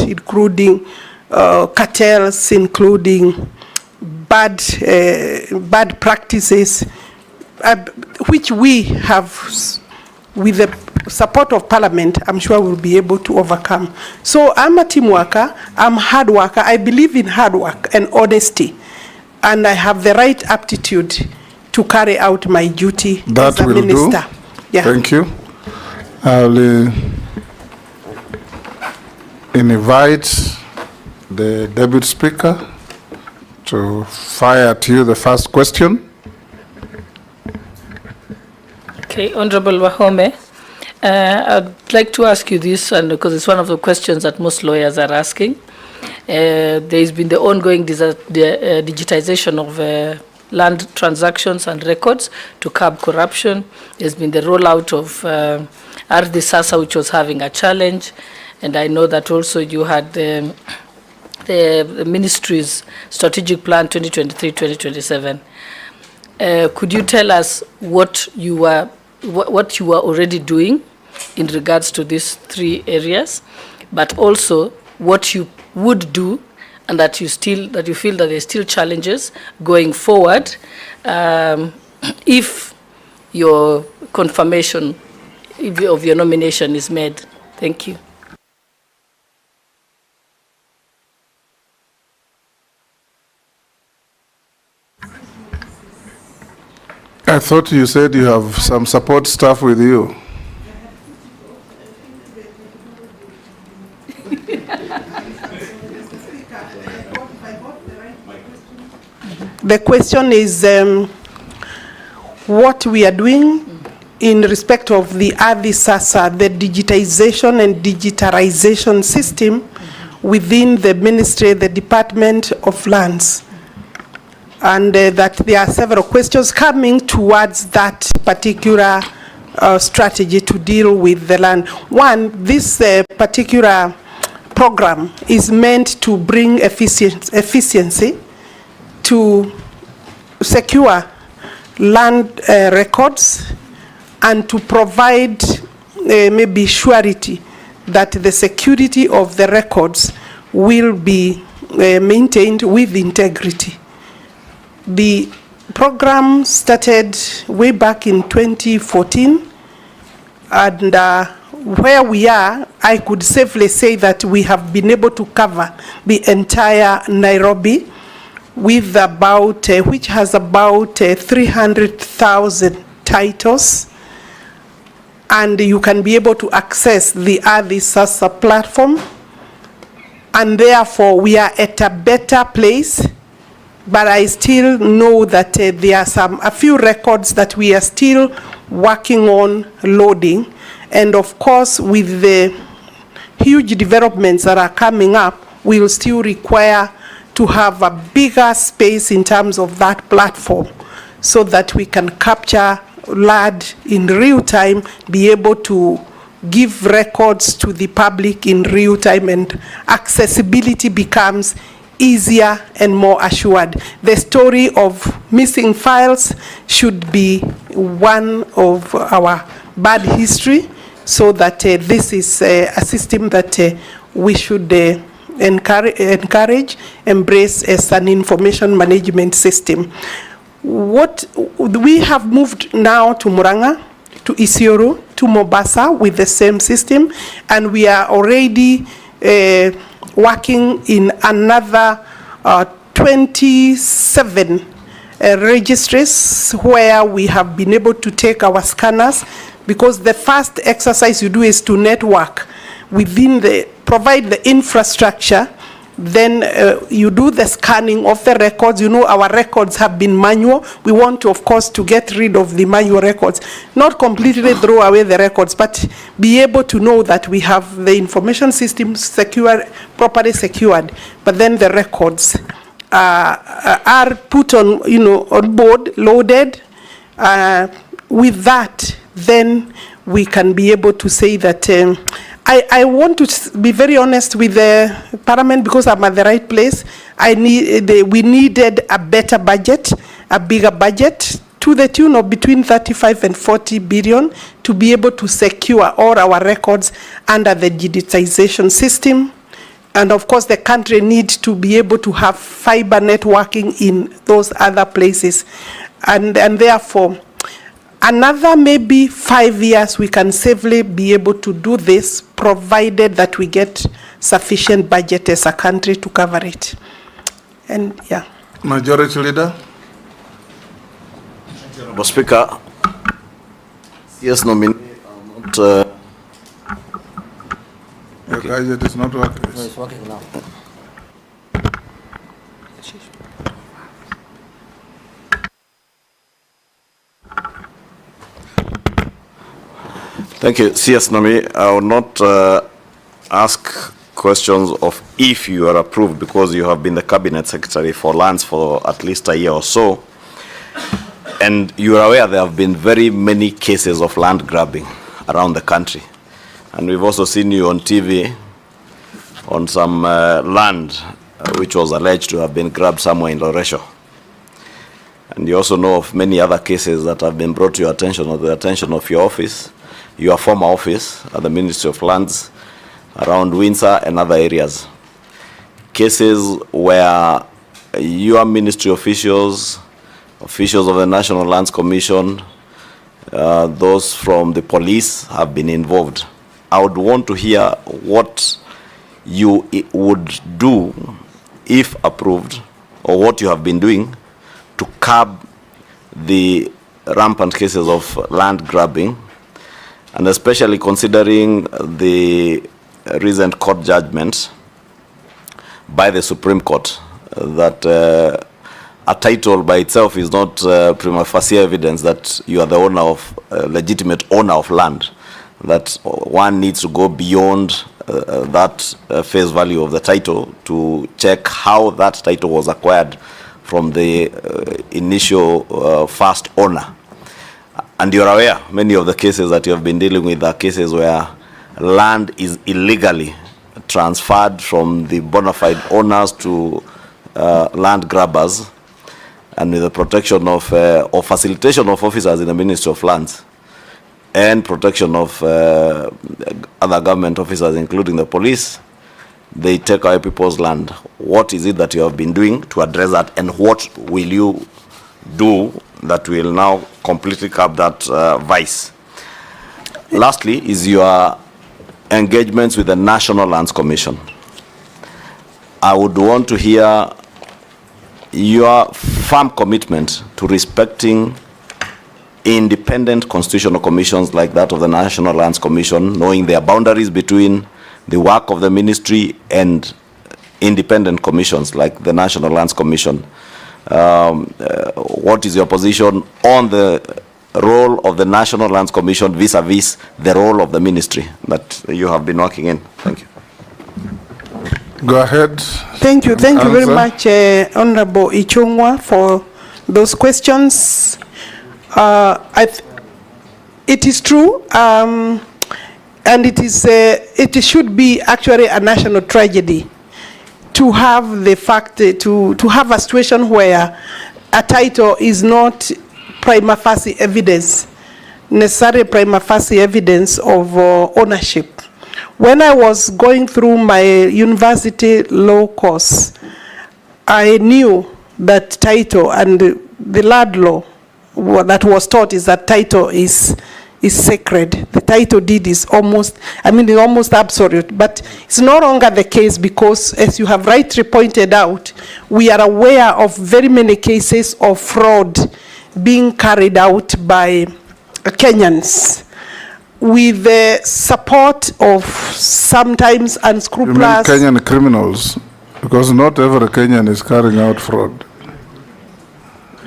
including cartels, including bad practices, which we have, with the support of Parliament, I'm sure we'll be able to overcome. So I'm a team worker, I'm a hard worker, I believe in hard work and honesty, and I have the right aptitude to carry out my duty as a minister. Yeah. Thank you. I'll invite the Deputy Speaker to fire at you the first question. Okay, Honorable Wahoma, I'd like to ask you this, and because it's one of the questions that most lawyers are asking. There's been the ongoing digitization of land transactions and records to curb corruption. There's been the rollout of Ardhi Sasa, which was having a challenge, and I know that also you had the ministry's strategic plan 2023-2027. Could you tell us what you are already doing in regards to these three areas, but also what you would do, and that you feel that there's still challenges going forward if your confirmation of your nomination is made? Thank you. I thought you said you have some support staff with you. The question is what we are doing in respect of the Ardhi Sasa, the digitization and digitalization system within the ministry, the Department of Lands. And that there are several questions coming towards that particular strategy to deal with the land. One, this particular program is meant to bring efficiency to secure land records and to provide maybe surety that the security of the records will be maintained with integrity. The program started way back in 2014, and where we are, I could safely say that we have been able to cover the entire Nairobi with about, which has about 300,000 titles, and you can be able to access the Ardhi Sasa platform, and therefore we are at a better place. But I still know that there are a few records that we are still working on loading. And of course, with the huge developments that are coming up, we will still require to have a bigger space in terms of that platform so that we can capture land in real time, be able to give records to the public in real time, and accessibility becomes easier and more assured. The story of missing files should be one of our bad history, so that this is a system that we should encourage, embrace as an information management system. What we have moved now to Murang'a, to Isiolo, to Mombasa with the same system, and we are already working in another 27 registries where we have been able to take our scanners, because the first exercise you do is to network within provide the infrastructure, then you do the scanning of the records. You know, our records have been manual. We want to, of course, to get rid of the manual records, not completely throw away the records, but be able to know that we have the information system properly secured, but then the records are put on, on board, loaded. With that, then we can be able to say that I want to be very honest with the Parliament, because I'm at the right place. We needed a better budget, a bigger budget, to the tune of between 35 and 40 billion to be able to secure all our records under the digitization system. And of course, the country needs to be able to have fiber networking in those other places. And therefore, another maybe 5 years, we can safely be able to do this, provided that we get sufficient budget as a country to cover it. And yeah. Majority Leader. Mr. Speaker, yes, nominee. Your gadget is not working. No, it's working now. Thank you. CS Nomi, I will not ask questions of if you are approved, because you have been the Cabinet Secretary for Lands for at least a year or so. And you are aware there have been very many cases of land grabbing around the country. And we've also seen you on TV on some land which was alleged to have been grabbed somewhere in Loresho. And you also know of many other cases that have been brought to your attention or the attention of your office, your former office at the Ministry of Lands, around Windsor and other areas. Cases where your ministry officials of the National Lands Commission, those from the police have been involved. I would want to hear what you would do, if approved, or what you have been doing to curb the rampant cases of land grabbing, and especially considering the recent court judgment by the Supreme Court that a title by itself is not prima facie evidence that you are the owner of, legitimate owner of land, that one needs to go beyond that face value of the title to check how that title was acquired from the initial first owner. And you're aware, many of the cases that you have been dealing with are cases where land is illegally transferred from the bona fide owners to land grabbers, and with the protection of or facilitation of officers in the Ministry of Lands and protection of other government officers, including the police, they take away people's land. What is it that you have been doing to address that, and what will you do that will now completely curb that vice? Lastly, is your engagements with the National Lands Commission. I would want to hear your firm commitment to respecting independent constitutional commissions like that of the National Lands Commission, knowing their boundaries between the work of the ministry and independent commissions like the National Lands Commission. What is your position on the role of the National Lands Commission vis-a-vis the role of the ministry that you have been working in? Thank you. Go ahead. Thank you very much, Honorable Ichung'wa, for those questions. It is true, and it should be actually a national tragedy to have the fact to have a situation where a title is not prima facie evidence, necessary prima facie evidence of ownership. When I was going through my university law course, I knew that title, and the land law that was taught is that title is sacred. The title deed is almost absolute, but it's no longer the case, because as you have rightly pointed out, we are aware of very many cases of fraud being carried out by Kenyans with the support of sometimes unscrupulous... You mean Kenyan criminals? Because not every Kenyan is carrying out fraud.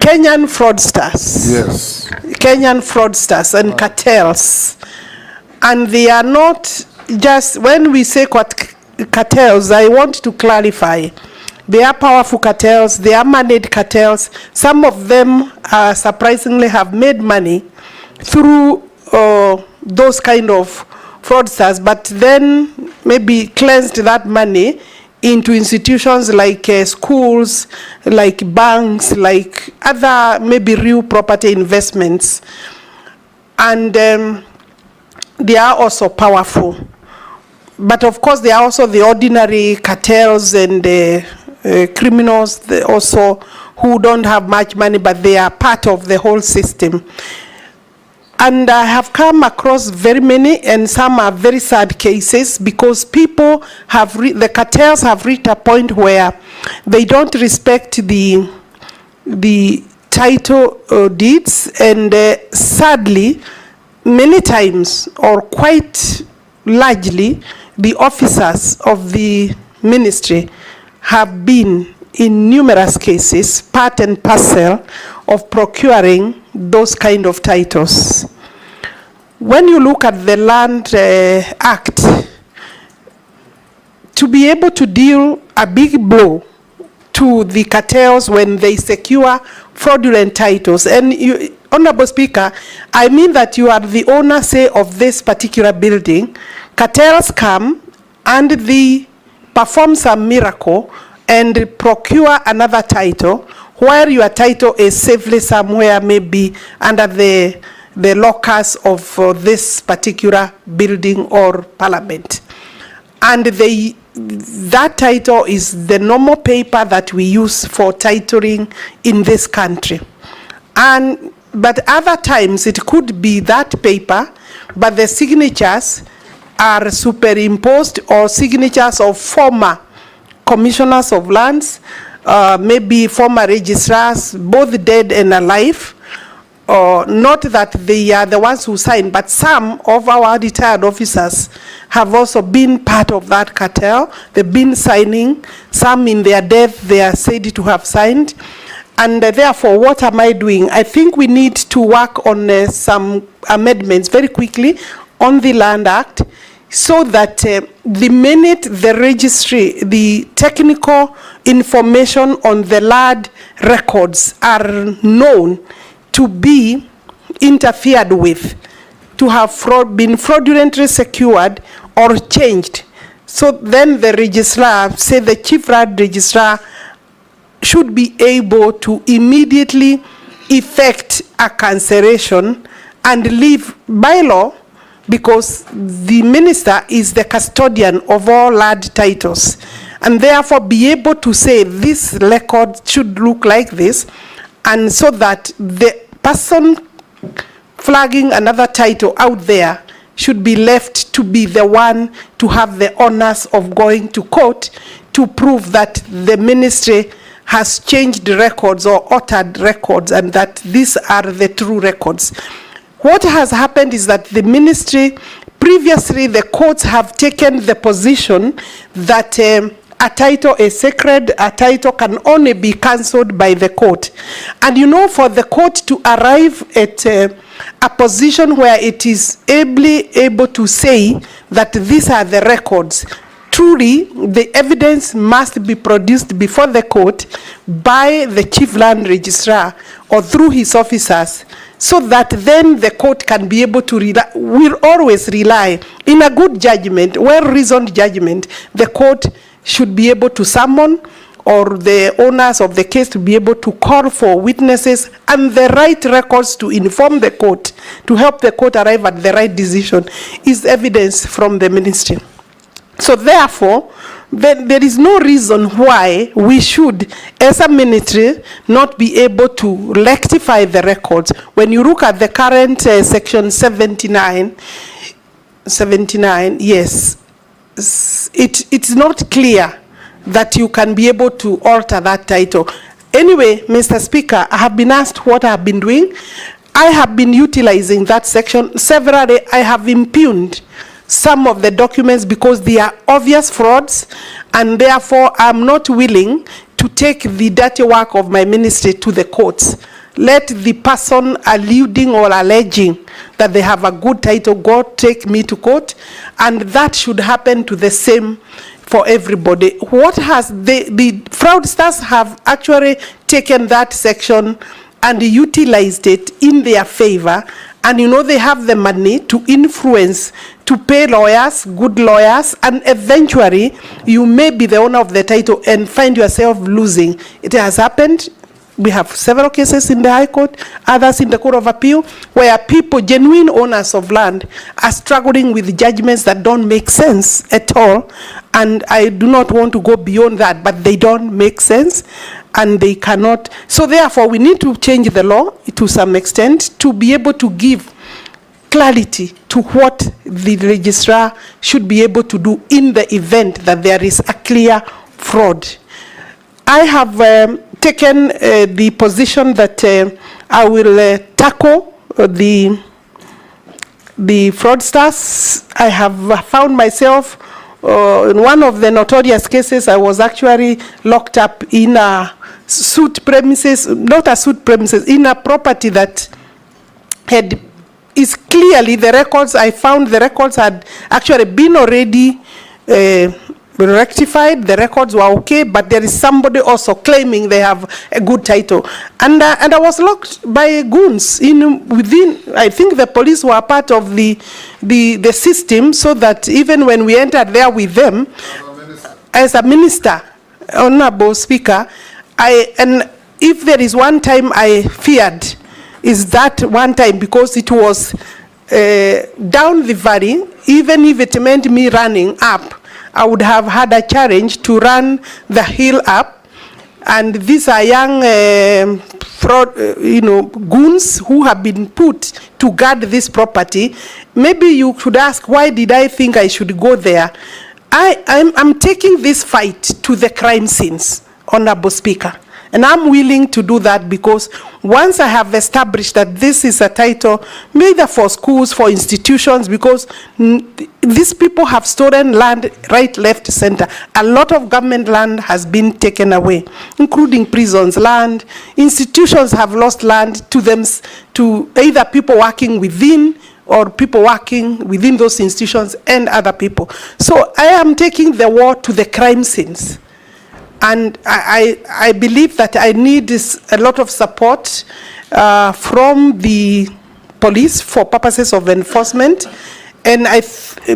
Kenyan fraudsters. Yes. Kenyan fraudsters and cartels. And they are not just, when we say cartels, I want to clarify. They are powerful cartels, they are managed cartels. Some of them surprisingly have made money through those kind of fraudsters, but then maybe cleansed that money into institutions like schools, like banks, like other maybe real property investments. And they are also powerful. But of course, there are also the ordinary cartels and criminals also who don't have much money, but they are part of the whole system. And I have come across very many, and some are very sad cases, because people have, the cartels have reached a point where they don't respect the title deeds, and sadly, many times, or quite largely, the officers of the ministry have been, in numerous cases, part and parcel of procuring those kind of titles. When you look at the Land Act, to be able to deal a big blow to the cartels when they secure fraudulent titles, and you, Honorable Speaker, I mean that you are the owner, say, of this particular building, cartels come and they perform some miracle and procure another title, where your title is safely somewhere, maybe under the locus of this particular building or parliament. And that title is the normal paper that we use for titling in this country. But other times it could be that paper, but the signatures are superimposed, or signatures of former commissioners of lands, maybe former registrars, both dead and alive. Not that they are the ones who signed, but some of our retired officers have also been part of that cartel. They've been signing. Some in their death, they are said to have signed. And therefore, what am I doing? I think we need to work on some amendments very quickly on the Land Act, so that the minute the registry, the technical information on the land records are known to be interfered with, to have been fraudulently secured or changed, so then the registrar, say the chief land registrar, should be able to immediately effect a cancellation and leave by law, because the minister is the custodian of all land titles, and therefore be able to say this record should look like this, and so that the person flagging another title out there should be left to be the one to have the honors of going to court to prove that the ministry has changed records or altered records, and that these are the true records. What has happened is that the ministry, previously the courts have taken the position that a title is sacred, a title can only be cancelled by the court. And you know, for the court to arrive at a position where it is able to say that these are the records, truly the evidence must be produced before the court by the chief land registrar or through his officers, so that then the court can be able to rely, will always rely in a good judgment, well-reasoned judgment. The court should be able to summon, or the owners of the case to be able to call for witnesses and the right records to inform the court, to help the court arrive at the right decision, is evidence from the ministry. So therefore, there is no reason why we should, as a ministry, not be able to rectify the records. When you look at the current section 79, yes, it's not clear that you can be able to alter that title. Anyway, Mr. Speaker, I have been asked what I have been doing. I have been utilizing that section severally. I have impugned some of the documents because they are obvious frauds, and therefore I'm not willing to take the dirty work of my ministry to the courts. Let the person alluding or alleging that they have a good title go take me to court, and that should happen to the same for everybody. What has the fraudsters have actually taken that section and utilized it in their favor, and you know they have the money to influence, to pay lawyers, good lawyers, and eventually you may be the owner of the title and find yourself losing. It has happened We have several cases in the High Court, others in the Court of Appeal, where people, genuine owners of land, are struggling with judgments that don't make sense at all. And I do not want to go beyond that, but they don't make sense, and they cannot. So therefore, we need to change the law to some extent to be able to give clarity to what the registrar should be able to do in the event that there is a clear fraud. I have taken the position that I will tackle the fraudsters. I have found myself in one of the notorious cases. I was actually locked up in a suit premises, not a suit premises, in a property that is clearly the records. I found the records had actually been already rectified. The records were okay, but there is somebody also claiming they have a good title, and I was locked by goons within. I think the police were part of the system, so that even when we entered there with them, as a minister, Honorable Speaker, and if there is one time I feared, is that one time, because it was down the valley. Even if it meant me running up, I would have had a challenge to run the hill up. And these are young goons who have been put to guard this property. Maybe you should ask, why did I think I should go there? I'm taking this fight to the crime scenes, Honorable Speaker. And I'm willing to do that, because once I have established that this is a title, either for schools, for institutions, because these people have stolen land right, left, center. A lot of government land has been taken away, including prisons land. Institutions have lost land to them, to either people working within or people working within those institutions and other people. So I am taking the war to the crime scenes. And I believe that I need a lot of support from the police for purposes of enforcement. And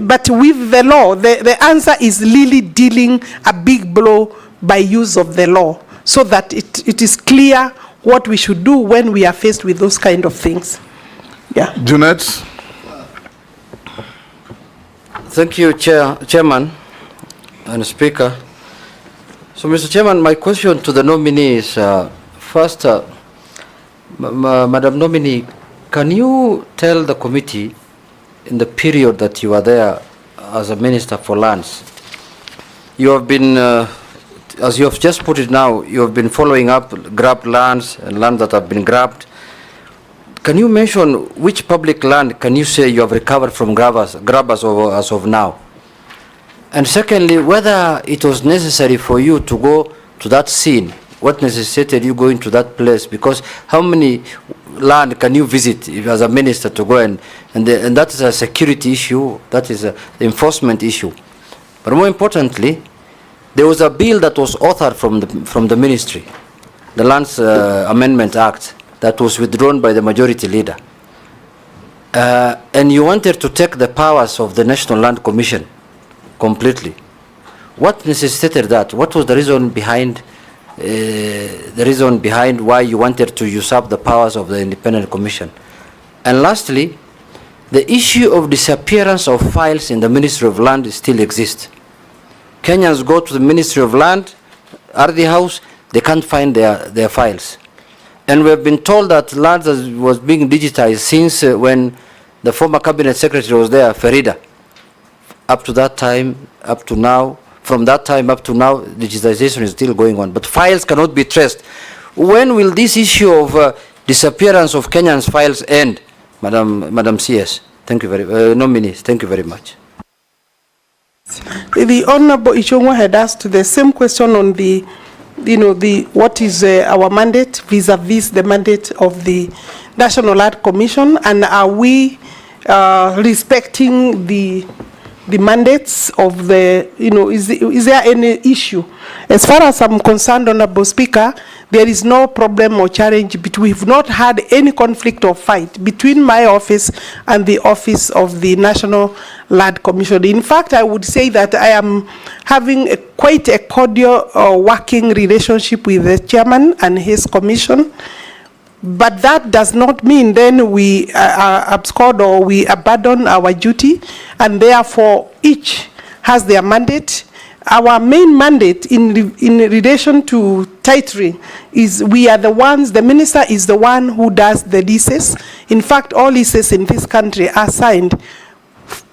but with the law, the answer is really dealing a big blow by use of the law, so that it is clear what we should do when we are faced with those kind of things. Yeah. Junet. Thank you, Chairman and Speaker. So, Mr. Chairman, my question to the nominee is, first, Madam Nominee, can you tell the committee, in the period that you were there as a Minister for Lands, you have been, as you have just put it now, you have been following up grabbed lands and lands that have been grabbed. Can you mention which public land can you say you have recovered from grabbers as of now? And secondly, whether it was necessary for you to go to that scene, what necessitated you going to that place? Because how many land can you visit if, as a minister, to go and that is a security issue, that is an enforcement issue. But more importantly, there was a bill that was authored from the ministry, the Lands Amendment Act, that was withdrawn by the majority leader. And you wanted to take the powers of the National Land Commission completely. What necessitated that? What was the reason behind why you wanted to usurp the powers of the Independent Commission? And lastly, the issue of disappearance of files in the Ministry of Land still exists. Kenyans go to the Ministry of Land, RD House, they can't find their files. And we have been told that land was being digitized since when the former Cabinet Secretary was there, Farida. Up to that time, up to now, from that time up to now, digitization is still going on. But files cannot be traced. When will this issue of disappearance of Kenyans' files end, Madam CS? Thank you very nominees. Thank you very much. The Honorable Ichongwa had asked the same question on the, what is our mandate vis-a-vis the mandate of the National Land Commission, and are we respecting the the mandates of the, is there any issue? As far as I'm concerned, Honorable Speaker, there is no problem or challenge. We've not had any conflict or fight between my office and the office of the National Land Commission. In fact, I would say that I am having quite a cordial working relationship with the chairman and his commission. But that does not mean then we abscond or we abandon our duty, and therefore each has their mandate. Our main mandate in relation to titling is we are the ones, the minister is the one who does the leases. In fact, all leases in this country are signed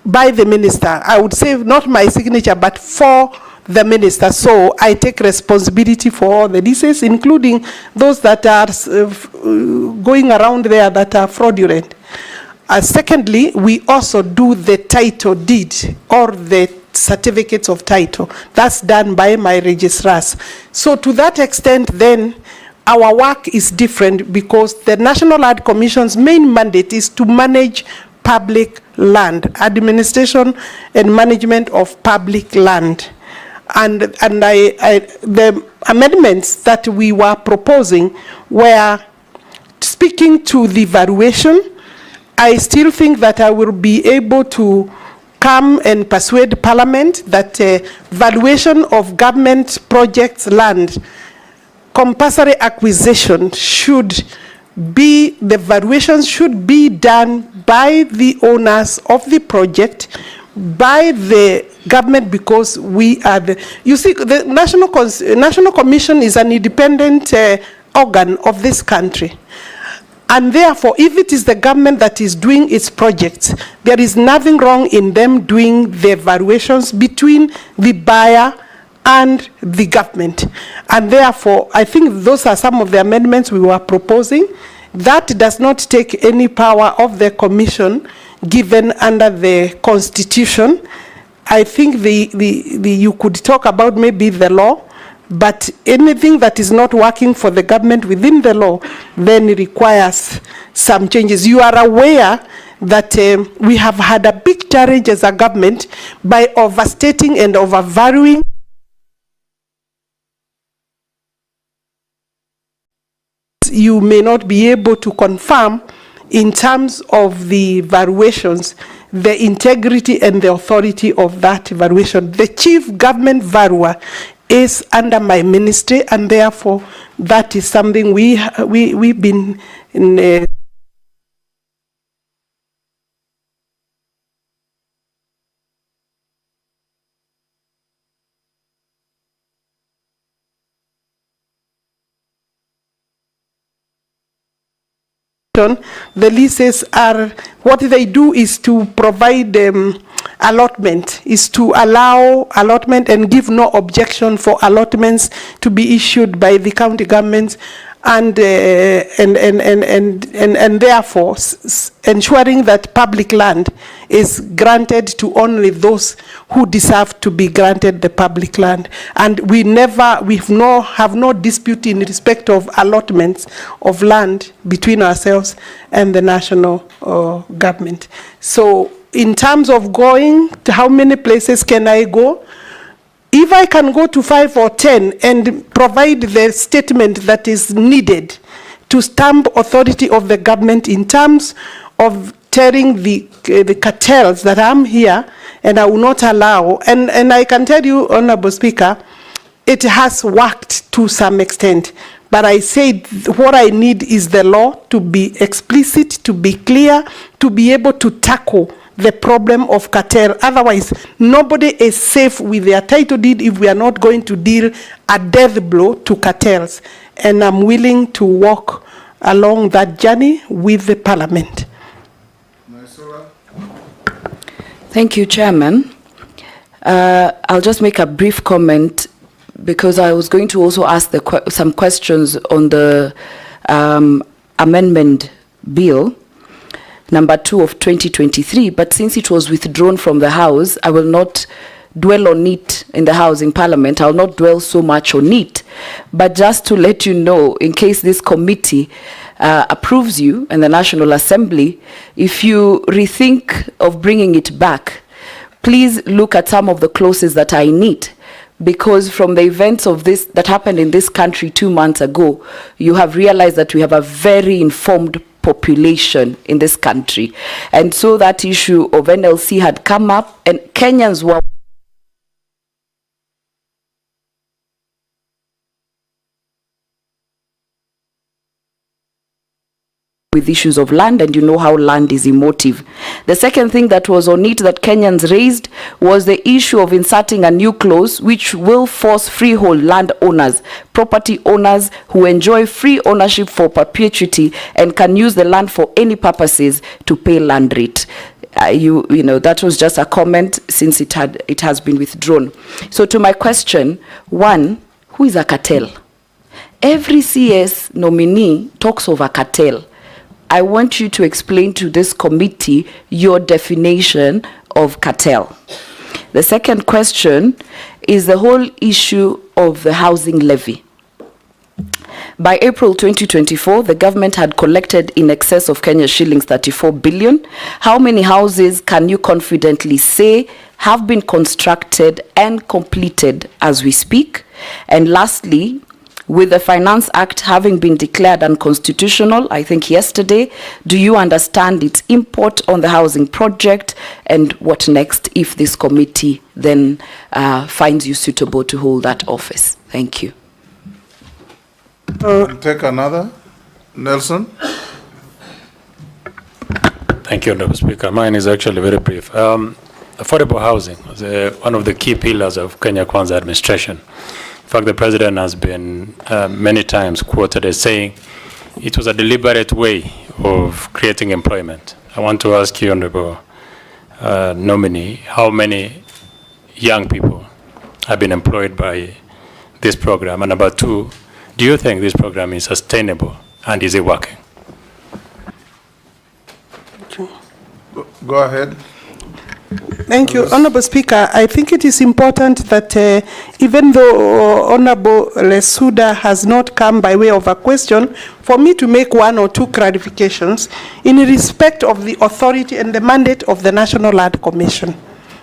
by the minister. I would say not my signature, but for the minister. So I take responsibility for all the leases, including those that are going around there that are fraudulent. Secondly, we also do the title deed or the certificates of title. That's done by my registrars. So to that extent, then, our work is different because the National Land Commission's main mandate is to manage public land, administration and management of public land. And the amendments that we were proposing were speaking to the valuation. I still think that I will be able to come and persuade Parliament that valuation of government projects land, compulsory acquisition should be, the valuation should be done by the owners of the project, by the government, because we are the, you see, the National Commission is an independent organ of this country. And therefore, if it is the government that is doing its projects, there is nothing wrong in them doing the evaluations between the buyer and the government. And therefore, I think those are some of the amendments we were proposing. That does not take any power of the commission given under the Constitution. I think you could talk about maybe the law, but anything that is not working for the government within the law then requires some changes. You are aware that we have had a big challenge as a government by overstating and overvaluing you may not be able to confirm in terms of the valuations, the integrity and the authority of that valuation. The chief government valuer is under my ministry, and therefore that is something we've been in the leases are, what they do is to provide allotment, is to allow allotment and give no objection for allotments to be issued by the county governments, and therefore ensuring that public land is granted to only those who deserve to be granted the public land. And we have no dispute in respect of allotments of land between ourselves and the national government. So in terms of going to how many places can I go, if I can go to 5 or 10 and provide the statement that is needed to stamp authority of the government in terms of telling the cartels that I'm here and I will not allow, and I can tell you, Honorable Speaker, it has worked to some extent. But I said what I need is the law to be explicit, to be clear, to be able to tackle the problem of cartel. Otherwise, nobody is safe with their title deed if we are not going to deal a death blow to cartels. And I'm willing to walk along that journey with the Parliament. Thank you, Chairman. I'll just make a brief comment because I was going to also ask some questions on the amendment bill number 2 of 2023, but since it was withdrawn from the House, I will not dwell on it in the House in Parliament. I'll not dwell so much on it, but just to let you know, in case this committee approves you and the National Assembly, if you rethink of bringing it back, please look at some of the clauses that are in it, because from the events of this that happened in this country 2 months ago, you have realized that we have a very informed population in this country. And so that issue of NLC had come up, and Kenyans were with issues of land, and you know how land is emotive. The second thing that was on it that Kenyans raised was the issue of inserting a new clause which will force freehold land owners, property owners who enjoy free ownership for perpetuity and can use the land for any purposes, to pay land rate. You know, that was just a comment since it has been withdrawn. So to my question, one, who is a cartel? Every CS nominee talks of a cartel. I want you to explain to this committee your definition of cartel. The second question is the whole issue of the housing levy. By April 2024, the government had collected in excess of Kenya shillings 34 billion. How many houses can you confidently say have been constructed and completed as we speak? And lastly, with the Finance Act having been declared unconstitutional, I think yesterday, do you understand its import on the housing project, and what next if this committee then finds you suitable to hold that office? Thank you. We'll take another. Nelson? Thank you, Honorable Speaker. Mine is actually very brief. Affordable housing is one of the key pillars of Kenya Kwanza administration. In fact, the President has been many times quoted as saying it was a deliberate way of creating employment. I want to ask you, Honorable nominee, how many young people have been employed by this program? And number two, do you think this program is sustainable, and is it working? Go ahead. Thank you, Honorable Speaker. I think it is important that even though Honorable Lesuda has not come by way of a question, for me to make one or two clarifications in respect of the authority and the mandate of the National Land Commission.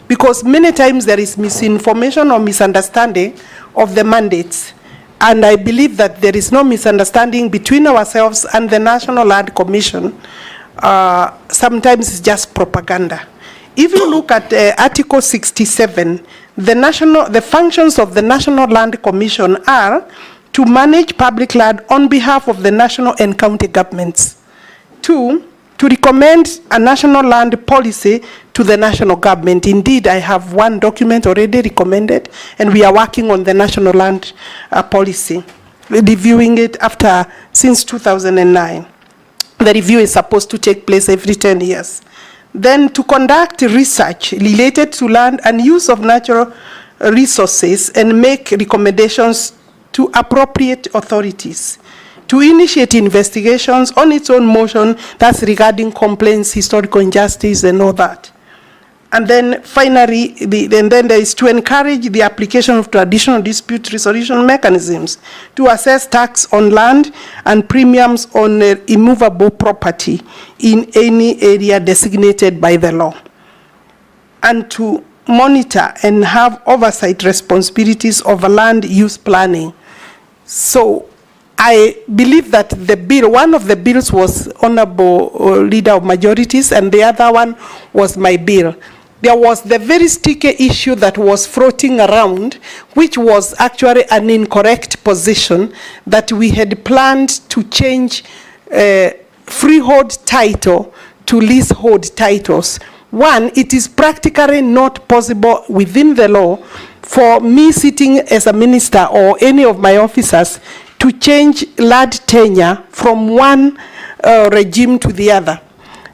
Because many times there is misinformation or misunderstanding of the mandates. And I believe that there is no misunderstanding between ourselves and the National Land Commission. Sometimes it's just propaganda. If you look at Article 67, the functions of the National Land Commission are to manage public land on behalf of the national and county governments. Two, to recommend a national land policy to the national government. Indeed, I have one document already recommended, and we are working on the national land policy, reviewing it since 2009. The review is supposed to take place every 10 years. Then to conduct research related to land and use of natural resources and make recommendations to appropriate authorities. To initiate investigations on its own motion, that's regarding complaints, historical injustice, and all that. And then finally, then there is to encourage the application of traditional dispute resolution mechanisms to assess tax on land and premiums on immovable property in any area designated by the law. And to monitor and have oversight responsibilities over land use planning. So I believe that the bill, one of the bills was Honorable Leader of Majorities, and the other one was my bill. There was the very sticky issue that was floating around, which was actually an incorrect position, that we had planned to change freehold title to leasehold titles. One, it is practically not possible within the law for me sitting as a minister or any of my officers to change land tenure from one regime to the other,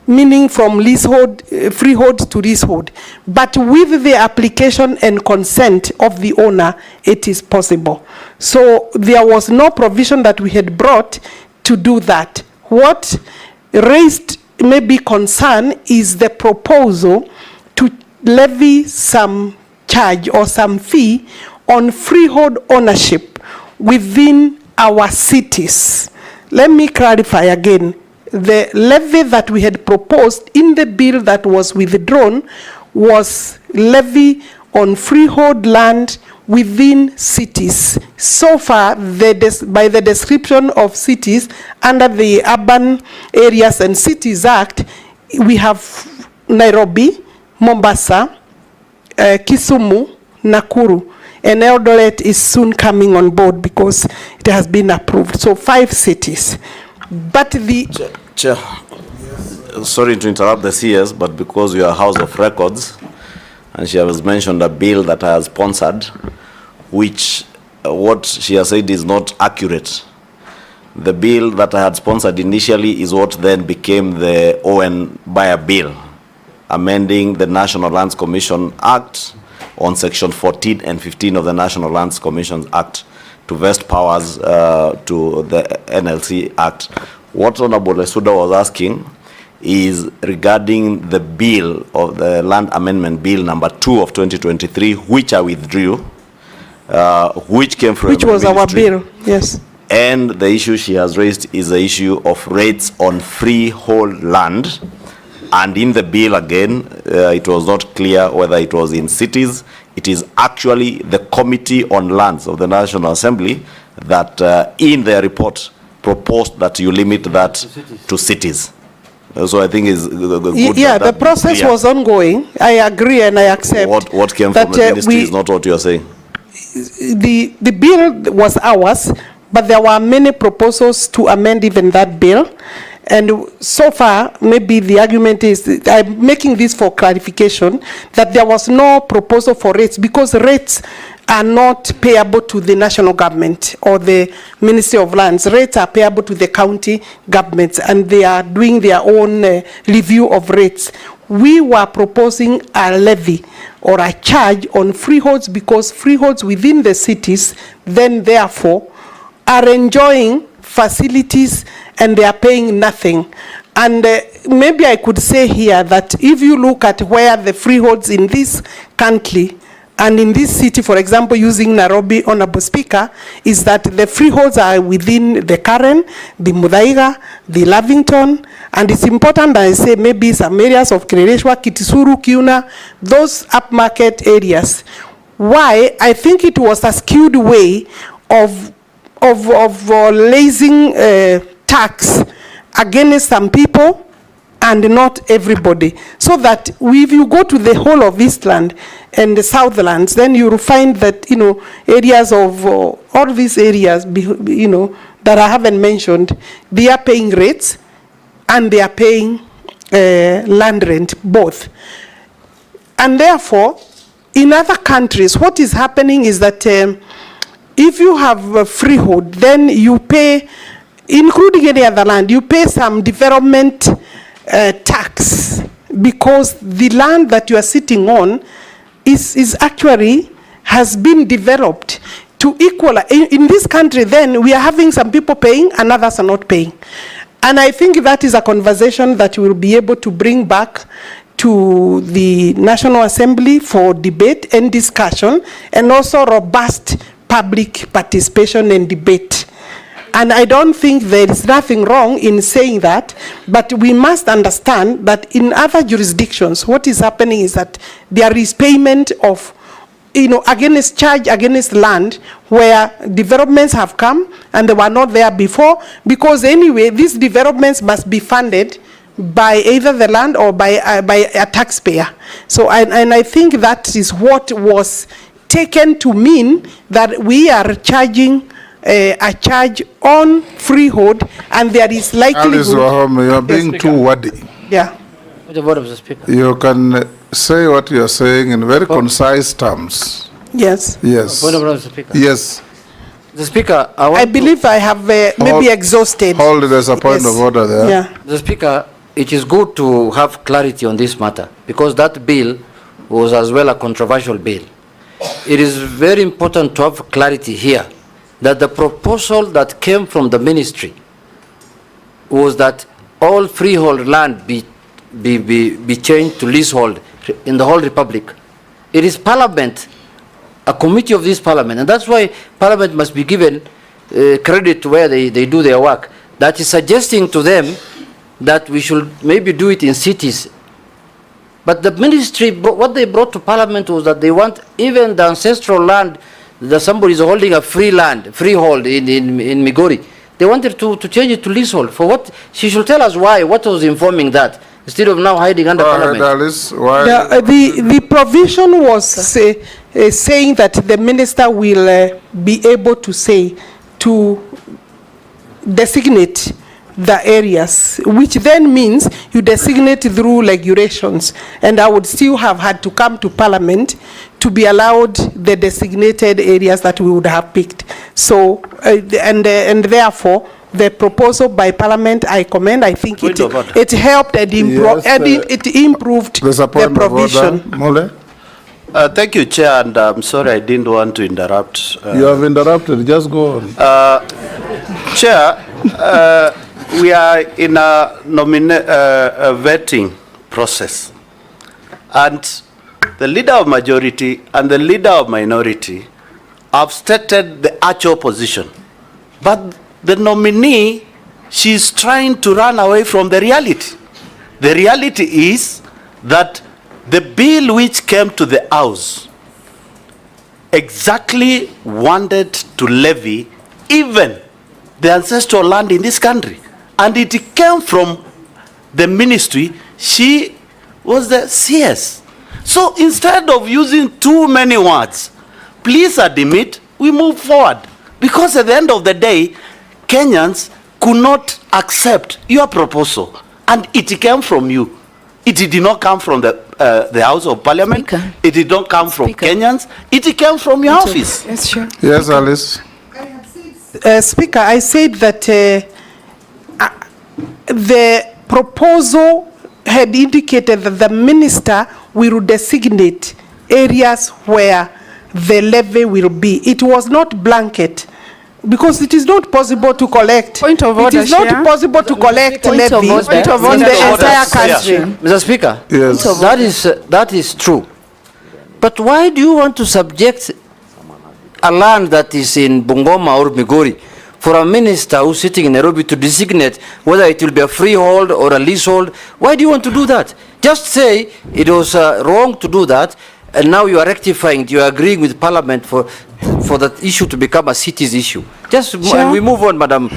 meaning from leasehold, freehold to leasehold. But with the application and consent of the owner, it is possible. So there was no provision that we had brought to do that. What raised maybe concern is the proposal to levy some charge or some fee on freehold ownership within our cities. Let me clarify again. The levy that we had proposed in the bill that was withdrawn was levy on freehold land within cities. So far, by the description of cities under the Urban Areas and Cities Act, we have Nairobi, Mombasa, Kisumu, Nakuru, and Eldoret is soon coming on board because it has been approved. So 5 cities. But the... Chair, sorry to interrupt the CS, but because you are House of Records, and she has mentioned a bill that I have sponsored, which what she has said is not accurate. The bill that I had sponsored initially is what then became the Owen Bayer bill, amending the National Lands Commission Act on Section 14 and 15 of the National Lands Commission Act to vest powers to the NLC Act. What Honorable Lesuda was asking is regarding the bill of the Land Amendment Bill number 2 of 2023, which I withdrew, which came from which was our bill, yes. And the issue she has raised is the issue of rates on freehold land. And in the bill again, it was not clear whether it was in cities. It is actually the Committee on Lands of the National Assembly that in their report proposed that you limit that to cities. So I think is good. Yeah, the process was ongoing. I agree and I accept. What came from the ministry is not what you are saying. The bill was ours, but there were many proposals to amend even that bill. And so far, maybe the argument is, I'm making this for clarification, that there was no proposal for rates because rates are not payable to the national government or the Ministry of Lands. Rates are payable to the county governments, and they are doing their own review of rates. We were proposing a levy or a charge on freeholds because freeholds within the cities then therefore are enjoying facilities and they are paying nothing. And maybe I could say here that if you look at where the freeholds in this country and in this city, for example, using Nairobi, Honorable Speaker, is that the freeholds are within the Karen, the Muthaiga, the Lavington, and it's important that I say maybe some areas of Kirereshwa, Kitisuru, Kiuna, those upmarket areas. Why? I think it was a skewed way of raising tax against some people and not everybody. So that if you go to the whole of Eastland and the Southlands, then you will find that, you know, areas of all these areas, you know, that I haven't mentioned, they are paying rates and they are paying land rent, both. And therefore, in other countries, what is happening is that if you have a freehold, then you pay, including any other land, you pay some development tax because the land that you are sitting on is actually has been developed to equal. In this country, then we are having some people paying and others are not paying. And I think that is a conversation that we will be able to bring back to the National Assembly for debate and discussion, and also robust public participation and debate. And I don't think there is nothing wrong in saying that, but we must understand that in other jurisdictions, what is happening is that there is payment of, you know, against charge against land where developments have come and they were not there before, because anyway, these developments must be funded by either the land or by a taxpayer. So, and I think that is what was taken to mean that we are charging a charge on freehold, and there is likelihood. Alice Wahoma, you are being too wordy. Yeah. With the word of the Speaker. You can say what you are saying in very concise terms. Yes. Yes. Point of order, Mr. Speaker. Yes. The Speaker, I believe I have maybe exhausted. Hold, there's a point of order there. Yeah. The Speaker, it is good to have clarity on this matter because that bill was as well a controversial bill. It is very important to have clarity here that the proposal that came from the ministry was that all freehold land be changed to leasehold in the whole republic. It is Parliament, a committee of this Parliament, and that's why Parliament must be given credit to where they do their work, that is suggesting to them that we should maybe do it in cities But the ministry, what they brought to Parliament was that they want even the ancestral land that somebody is holding a freehold in Migori. They wanted to change it to leasehold. For what? She should tell us why. What was informing that? Instead of now hiding under Parliament. Alice, why? The provision was saying that the minister will be able to designate the areas, which then means you designate through regulations, and I would still have had to come to Parliament to be allowed the designated areas that we would have picked. So, and therefore, the proposal by Parliament, I commend. I think it helped and it improved the provision. Mole? Thank you, Chair, and I'm sorry I didn't want to interrupt. You have interrupted, just go on. Chair, we are in a vetting process, and the leader of majority and the leader of minority have stated the actual position, but the nominee, she's trying to run away from the reality. The reality is that the bill which came to the House exactly wanted to levy even the ancestral land in this country. And it came from the ministry. She was the CS. So instead of using too many words, please admit we move forward. Because at the end of the day, Kenyans could not accept your proposal. And it came from you. It did not come from the House of Parliament. Speaker. It did not come from Speaker. Kenyans. It came from your office. Yes, sure. Yes, Alice. Speaker, I said that the proposal had indicated that the minister will designate areas where the levy will be. It was not blanket, because it is not possible to collect. Point of order, it is not Chair. possible to collect Point of levy order. Point of in order. the Point of entire order. country. Mr. Speaker, Yes. that is true. But why do you want to subject a land that is in Bungoma or Migori for a minister who's sitting in Nairobi to designate whether it will be a freehold or a leasehold? Why do you want to do that? Just say it was wrong to do that, and now you are rectifying, you are agreeing with Parliament for that issue to become a city's issue. Just and we move on, Madam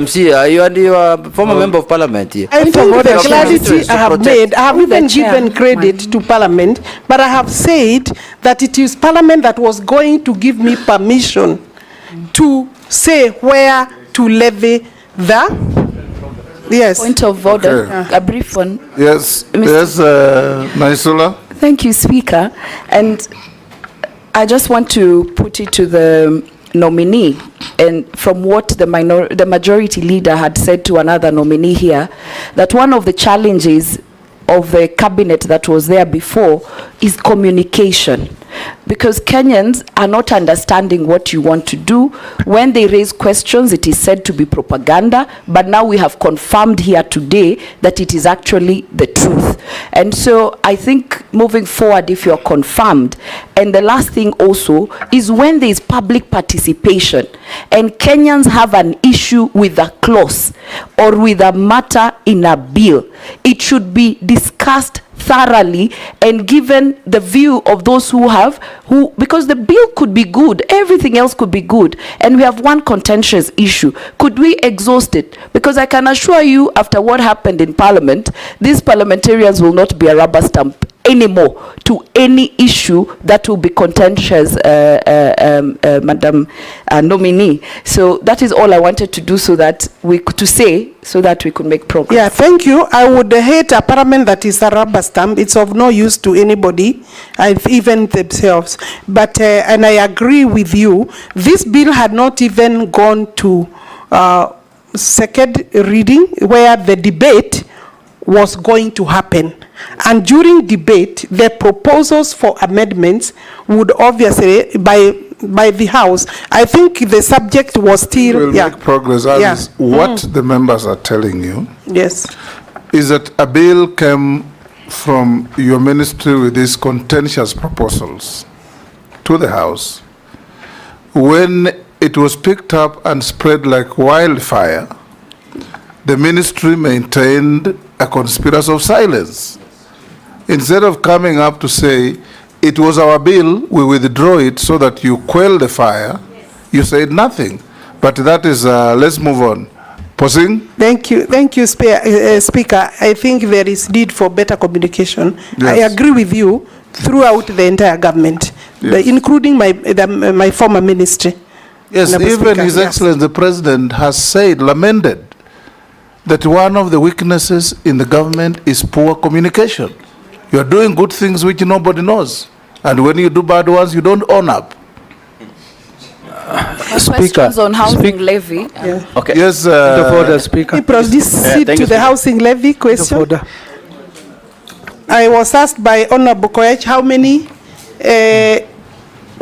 C. You are a former member of Parliament here. I think order, the Chair. clarity I have made, I have even Chair. given credit to Parliament, but I have said that it is Parliament that was going to give me permission to say where to levy the. Yes. Point of order, Okay. a brief one. Yes, Mr. yes, Naisula. Thank you, Speaker. And I just want to put it to the nominee, and from what the majority leader had said to another nominee here, that one of the challenges of the cabinet that was there before is communication. Because Kenyans are not understanding what you want to do. When they raise questions, it is said to be propaganda, but now we have confirmed here today that it is actually the truth. And so I think moving forward, if you're confirmed, and the last thing also is when there is public participation and Kenyans have an issue with a clause or with a matter in a bill, it should be discussed thoroughly and given the view of those because the bill could be good, everything else could be good, and we have one contentious issue. Could we exhaust it? Because I can assure you, after what happened in Parliament, these parliamentarians will not be a rubber stamp anymore to any issue that will be contentious, Madam Nominee. So that is all I wanted to do, so that we could make progress. Yeah, thank you. I would hate a parliament that is a rubber stamp. It's of no use to anybody, even themselves. But, and I agree with you, this bill had not even gone to second reading, where the debate was going to happen. And during debate, the proposals for amendments would obviously, by the House, I think the subject was still. We'll make progress. Alice, what the members are telling you, yes, is that a bill came from your ministry with these contentious proposals to the House. When it was picked up and spread like wildfire, the ministry maintained a conspiracy of silence. instead of coming up to say, it was our bill, we withdraw it so that you quell the fire, you said nothing. But that is, let's move on. Posing? Thank you, Speaker. I think there is need for better communication. Yes. I agree with you throughout the entire government, Yes. including my former ministry. Yes, Honourable even Speaker, His yes. Excellency the President has said, lamented, that one of the weaknesses in the government is poor communication. You are doing good things which nobody knows. And when you do bad ones, you don't own up. Questions on housing levy. Okay. Yes, Order, Speaker. We proceed thank to you, the Speaker. housing levy question. Order. I was asked by Honorable Koech how many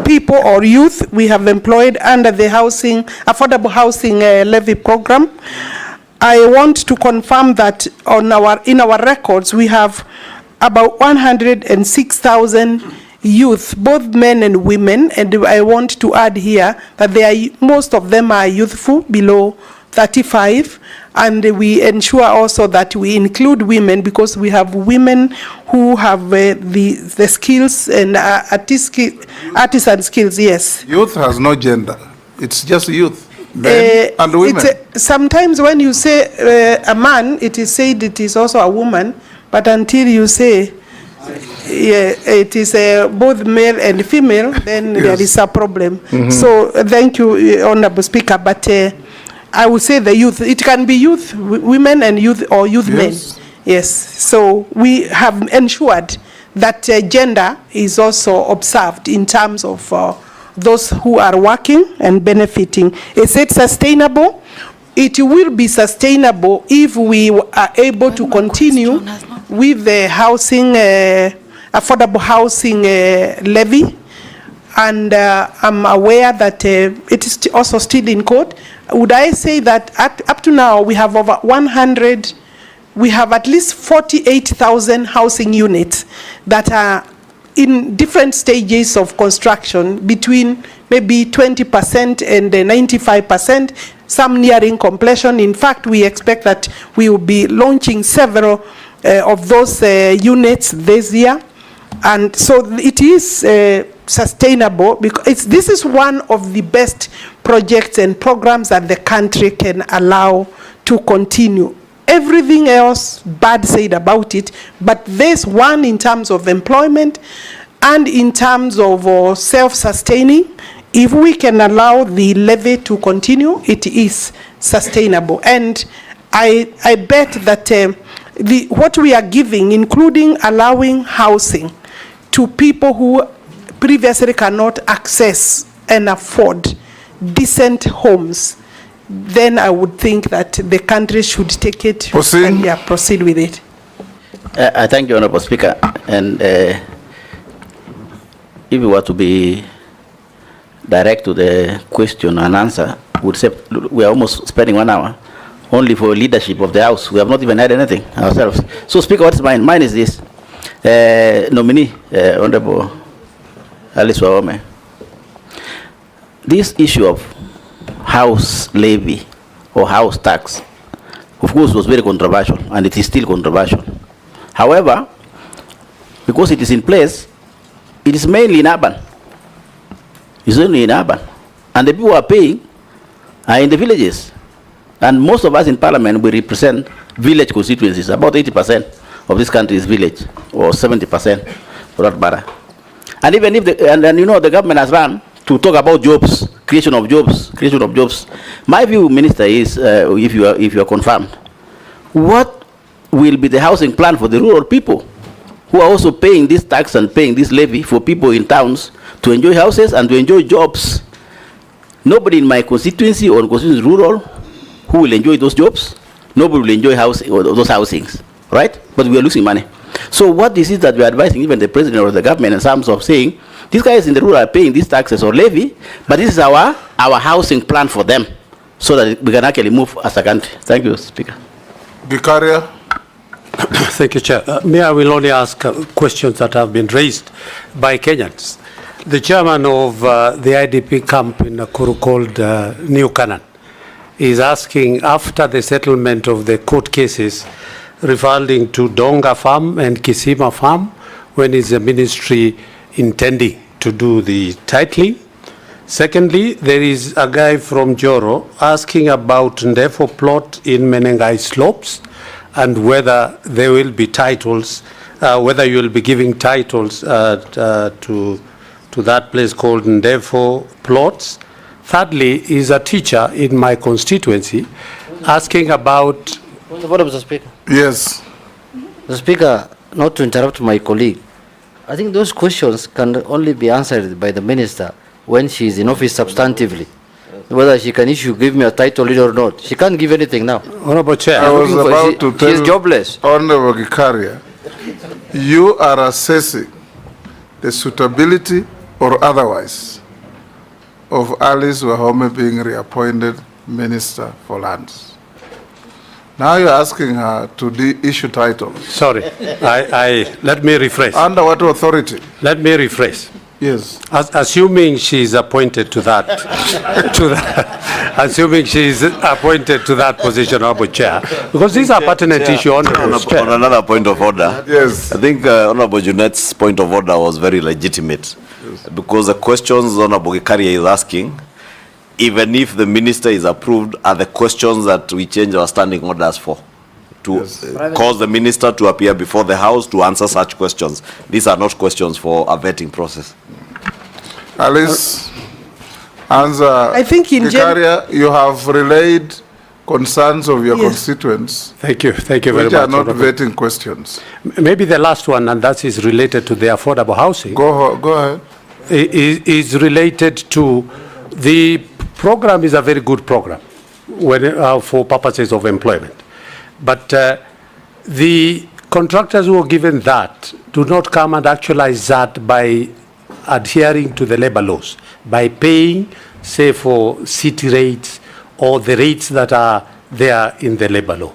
people or youth we have employed under the affordable housing levy program. I want to confirm that in our records we have about 106,000 youth, both men and women, and I want to add here that most of them are youthful, below 35, and we ensure also that we include women because we have women who have the skills and artisan skills. Yes. youth has no gender. It's just youth, men and women. Sometimes when you say a man, it is said it is also a woman, but until you say it is both male and female, then Yes. there is a problem. So thank you, Honorable Speaker, but I would say the youth, it can be youth, women and youth, or youth Yes. men. Yes, so we have ensured that gender is also observed in terms of those who are working and benefiting. Is it sustainable? It will be sustainable if we are able to continue with the housing, affordable housing levy. And I'm aware that it is also still in court. Would I say that up to now we have over 100, we have at least 48,000 housing units that are in different stages of construction, between maybe 20% and 95%, some nearing completion. In fact, we expect that we will be launching several of those units this year. And so it is sustainable because this is one of the best projects and programs that the country can allow to continue. Everything else bad said about it, but this one in terms of employment and in terms of self-sustaining, if we can allow the levy to continue, it is sustainable. And I bet that what we are giving, including allowing housing to people who previously cannot access and afford decent homes, then I would think that the country should take it Proceed. and proceed with it. I thank you, Honorable Speaker. And if we were to be direct to the question and answer, would say we are almost spending 1 hour only for leadership of the House. We have not even had anything ourselves. So, Speaker, what is mine? Mine is this. Nominee, Honorable Alice Wahoma. This issue of house levy or house tax, of course, was very controversial, and it is still controversial. However, because it is in place, it is mainly in urban. It's only in urban. And the people who are paying are in the villages. And most of us in Parliament, we represent village constituencies. About 80% of this country is village, or 70% for that matter. And even if the government has run to talk about jobs, creation of jobs. My view, Minister, is if you are confirmed, what will be the housing plan for the rural people who are also paying this tax and paying this levy for people in towns to enjoy houses and to enjoy jobs? Nobody in my constituency or constituency rural who will enjoy those jobs. Nobody will enjoy housing or those housings, right? But we are losing money. So what is it that we are advising even the president or the government in terms of saying, these guys in the rural are paying these taxes or levy, but this is our housing plan for them, so that we can actually move as a country. Thank you, Speaker. Vicaria. Thank you, Chair. I will only ask questions that have been raised by Kenyans. The chairman of the IDP camp in Nakuru called New Canaan is asking, after the settlement of the court cases, referring to Donga Farm and Kisima Farm, when is the ministry intending to do the titling? Secondly, there is a guy from Joro asking about Ndefo plot in Menengai Slopes and whether there will be titles, whether you will be giving titles to that place called Ndefo plots. Thirdly, is a teacher in my constituency asking about... Mr. Speaker. Yes. Mr. Speaker, not to interrupt my colleague, I think those questions can only be answered by the minister when she is in office substantively. Whether she can give me a title or not. She can't give anything now. Honorable Chair. I was about to tell she is jobless. Honorable Gikaria, you are assessing the suitability or otherwise of Alice Wahoma being reappointed Minister for Lands. Now you're asking her to issue titles. Sorry, let me rephrase. Under what authority? Let me rephrase. Yes. Assuming she is appointed to that, assuming she is appointed to that position, Honorable Chair, because these are pertinent issue, Honorable Chair. On another point of order, yes. I think Honorable Junet's point of order was very legitimate, yes, because the questions Honorable Gikaria is asking, even if the minister is approved, are the questions that we change our standing orders for, to cause the minister to appear before the House to answer such questions. These are not questions for a vetting process. Alice, answer. I think in Gikaria, you have relayed concerns of your constituents. Thank you very much. Which are not vetting questions. Maybe the last one, and that is related to the affordable housing. Go ahead. Is related to the program. Is a very good program for purposes of employment. But the contractors who are given that do not come and actualize that by adhering to the labor laws, by paying, say, for city rates or the rates that are there in the labor law.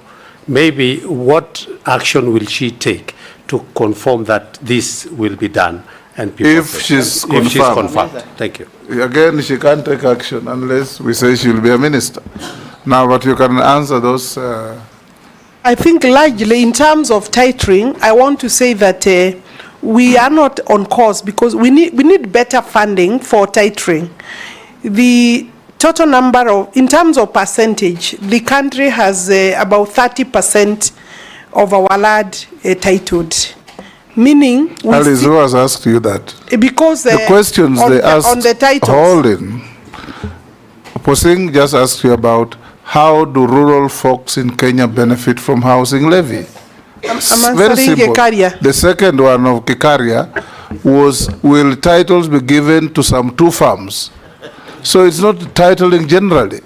Maybe what action will she take to confirm that this will be done? And if she's confirmed. Thank you. Again, she can't take action unless we say she will be a minister. Now, but you can answer those. I think largely in terms of titering, I want to say that we are not on course because we need better funding for titering. The total number of, in terms of percentage, the country has about 30% of our land titled. Meaning, Alice, who has asked you that? Because the questions they asked, on the titles. Holding, Posing just asked you about how do rural folks in Kenya benefit from housing levy? I'm very simple. Gikaria. The second one of Gikaria was, will titles be given to some 2 farms? So it's not titling generally.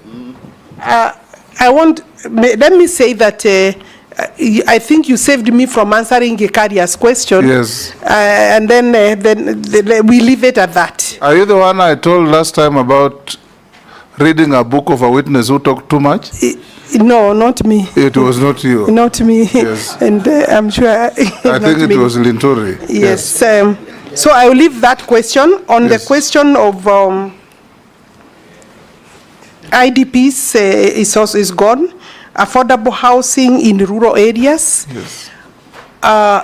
Let me say that I think you saved me from answering Gikaria's question. Yes. And then we leave it at that. Are you the one I told last time about reading a book of a witness who talked too much? No, not me. It was not you. Not me. Yes. And I'm sure. I think it was Linturi. Yes. So I will leave that question. On the question of IDPs is gone. Affordable housing in rural areas. Yes.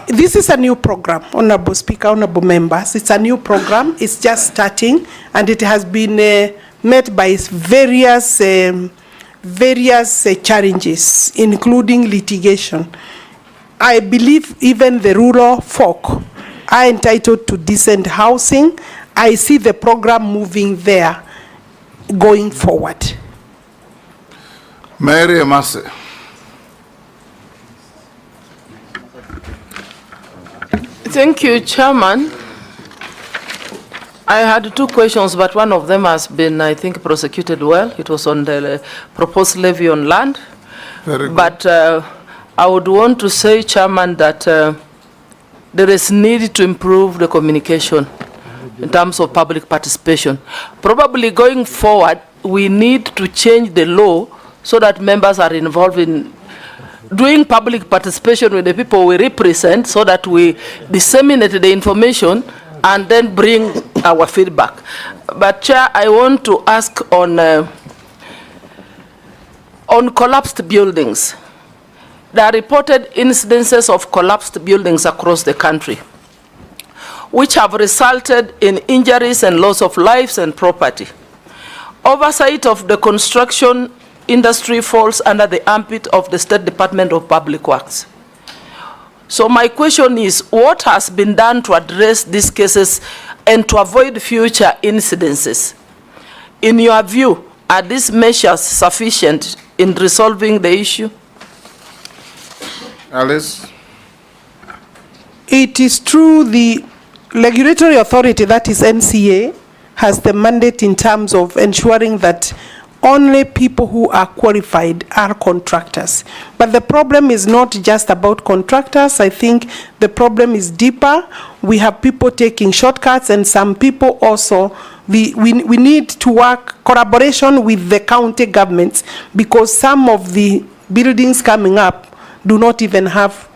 This is a new program, Honorable Speaker, Honorable Members. It's a new program. It's just starting, and it has been met by various challenges, including litigation. I believe even the rural folk are entitled to decent housing. I see the program moving there going forward. Mary Emase. Thank you, Chairman. I had 2 questions, but one of them has been, I think, prosecuted well. It was on the proposed levy on land. Very good. But I would want to say, Chairman, that there is need to improve the communication in terms of public participation. Probably going forward, we need to change the law so that members are involved in doing public participation with the people we represent, so that we disseminate the information and then bring our feedback. But Chair, I want to ask on collapsed buildings. there are reported incidences of collapsed buildings across the country, which have resulted in injuries and loss of lives and property. Oversight of the construction industry falls under the ambit of the State Department of Public Works. So my question is, what has been done to address these cases and to avoid future incidences? In your view, are these measures sufficient in resolving the issue? Alice? It is true the regulatory authority, that is NCA, has the mandate in terms of ensuring that only people who are qualified are contractors. But the problem is not just about contractors. I think the problem is deeper. We have people taking shortcuts, and some people also, we need to work collaboration with the county governments, because some of the buildings coming up do not even have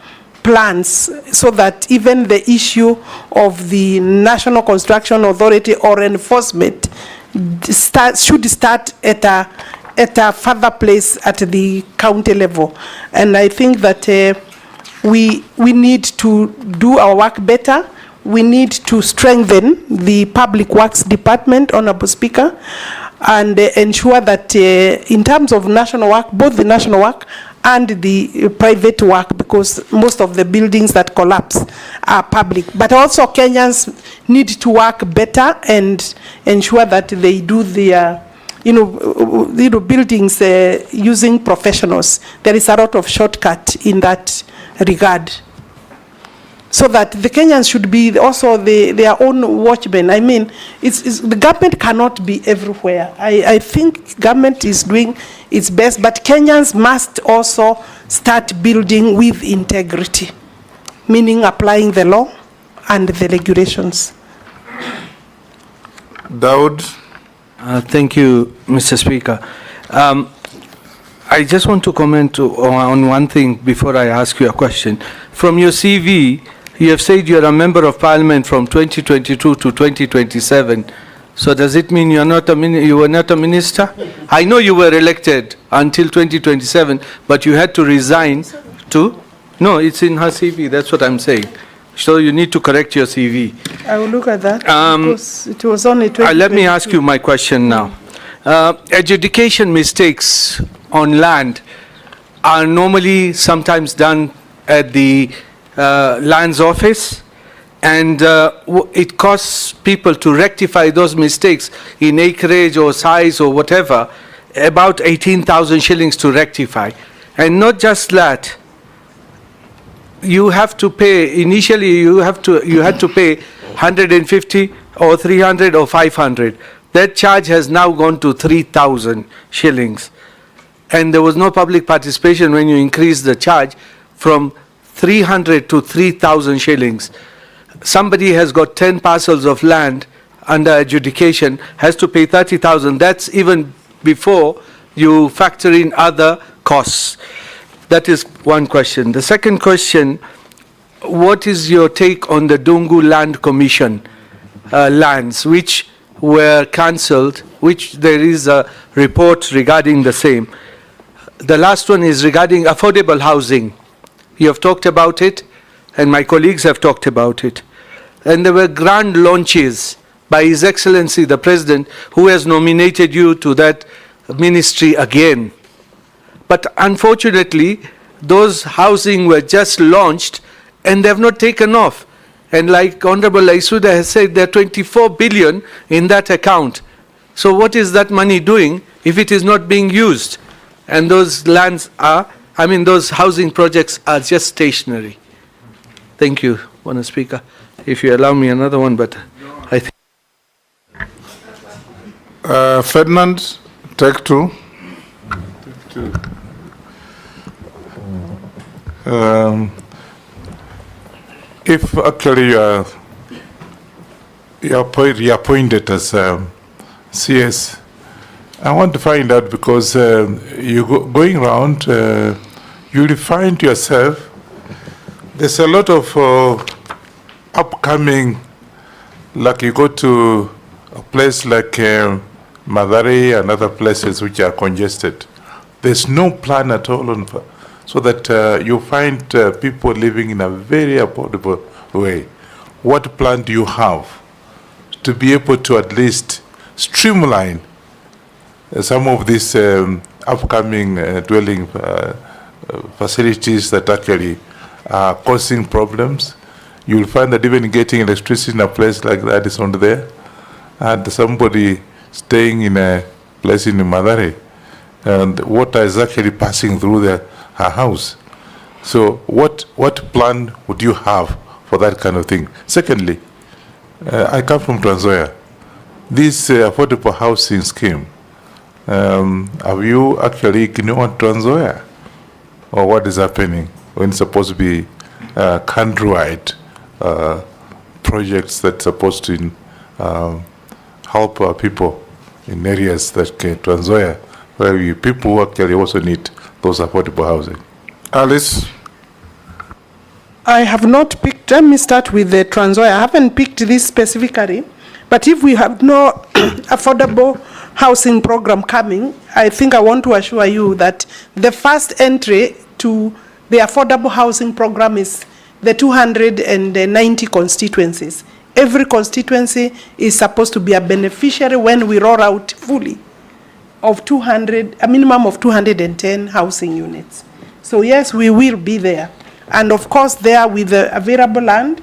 plans, so that even the issue of the National Construction Authority or enforcement should start at a further place at the county level. And I think that we need to do our work better. We need to strengthen the Public Works Department, Honorable Speaker, and ensure that in terms of national work, both the national work and the private work, because most of the buildings that collapse are public. But also Kenyans need to work better and ensure that they do their buildings using professionals. There is a lot of shortcut in that regard, so that the Kenyans should be also their own watchmen. I mean, the government cannot be everywhere. I think government is doing its best, but Kenyans must also start building with integrity, meaning applying the law and the regulations. Daud? Thank you, Mr. Speaker. I just want to comment on one thing before I ask you a question. From your CV, you have said you are a member of parliament from 2022 to 2027. So does it mean you were not a minister? I know you were elected until 2027, but you had to resign to? No, it's in her CV, that's what I'm saying. So you need to correct your CV. I will look at that, because it was only 2022. Let me ask you my question now. Adjudication mistakes on land are normally sometimes done at the lands office, and it costs people to rectify those mistakes in acreage or size or whatever, about 18,000 shillings to rectify. And not just that, you have to pay, initially you had to pay 150 or 300 or 500. That charge has now gone to 3,000 shillings. And there was no public participation when you increased the charge from 300 to 3,000 shillings. Somebody has got 10 parcels of land under adjudication, has to pay 30,000. That's even before you factor in other costs. That is one question. The second question, what is your take on the Dungu Land Commission lands, which were cancelled, which there is a report regarding the same? The last one is regarding affordable housing. You have talked about it, and my colleagues have talked about it. And there were grand launches by His Excellency the President, who has nominated you to that ministry again. But unfortunately, those housing were just launched and they have not taken off. And like Honorable Aisuda has said, there are 24 billion in that account. So what is that money doing if it is not being used? And those lands are, those housing projects are just stationary. Thank you, Mr. Speaker. If you allow me another one, but I think. Ferdinand, take two. If actually you're appointed as CS, I want to find out, because going around, you'll find yourself, there's a lot of upcoming, like you go to a place like Mathare and other places which are congested. There's no plan at all so that you find people living in a very affordable way. What plan do you have to be able to at least streamline some of these upcoming dwelling facilities that actually are causing problems? You'll find that even getting electricity in a place like that is not there. And somebody staying in a place in Madare, and water is actually passing through her house. So what plan would you have for that kind of thing? Secondly, I come from Trans Nzoia. This affordable housing scheme, have you actually ignored Trans Nzoia? Or what is happening when it's supposed to be countrywide projects that's supposed to help people in areas that Trans Nzoia, where people actually also need those affordable housing? Alice? I have not picked, let me start with the Trans Nzoia. I haven't picked this specifically, but if we have no affordable housing program coming, I think I want to assure you that the first entry to the affordable housing program is the 290 constituencies. Every constituency is supposed to be a beneficiary when we roll out fully of a minimum of 210 housing units. So yes, we will be there. And of course, there with the available land,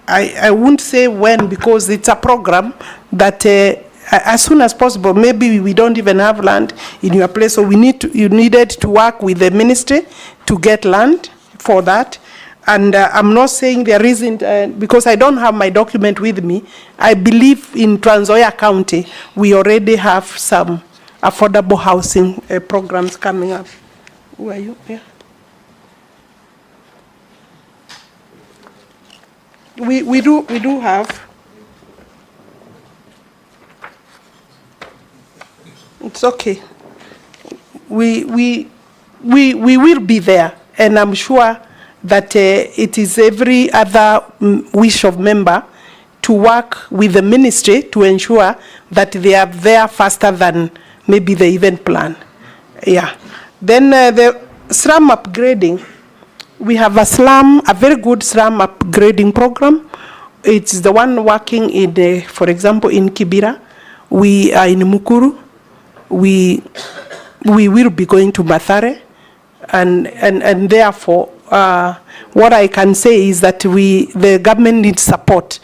I won't say when, because it's a program that as soon as possible, maybe we don't even have land in your place, so you needed to work with the ministry to get land for that. And I'm not saying there isn't, because I don't have my document with me. I believe in Trans Nzoia County, we already have some affordable housing programs coming up. Who are you? Yeah. We do have. It's okay. We will be there, and I'm sure that it is every other wish of member to work with the ministry to ensure that they are there faster than maybe the event plan. Yeah. Then the slum upgrading. We have a very good slum upgrading program. It's the one working in, for example, in Kibera. We are in Mukuru. We will be going to Mathare, and therefore, what I can say is that the government needs support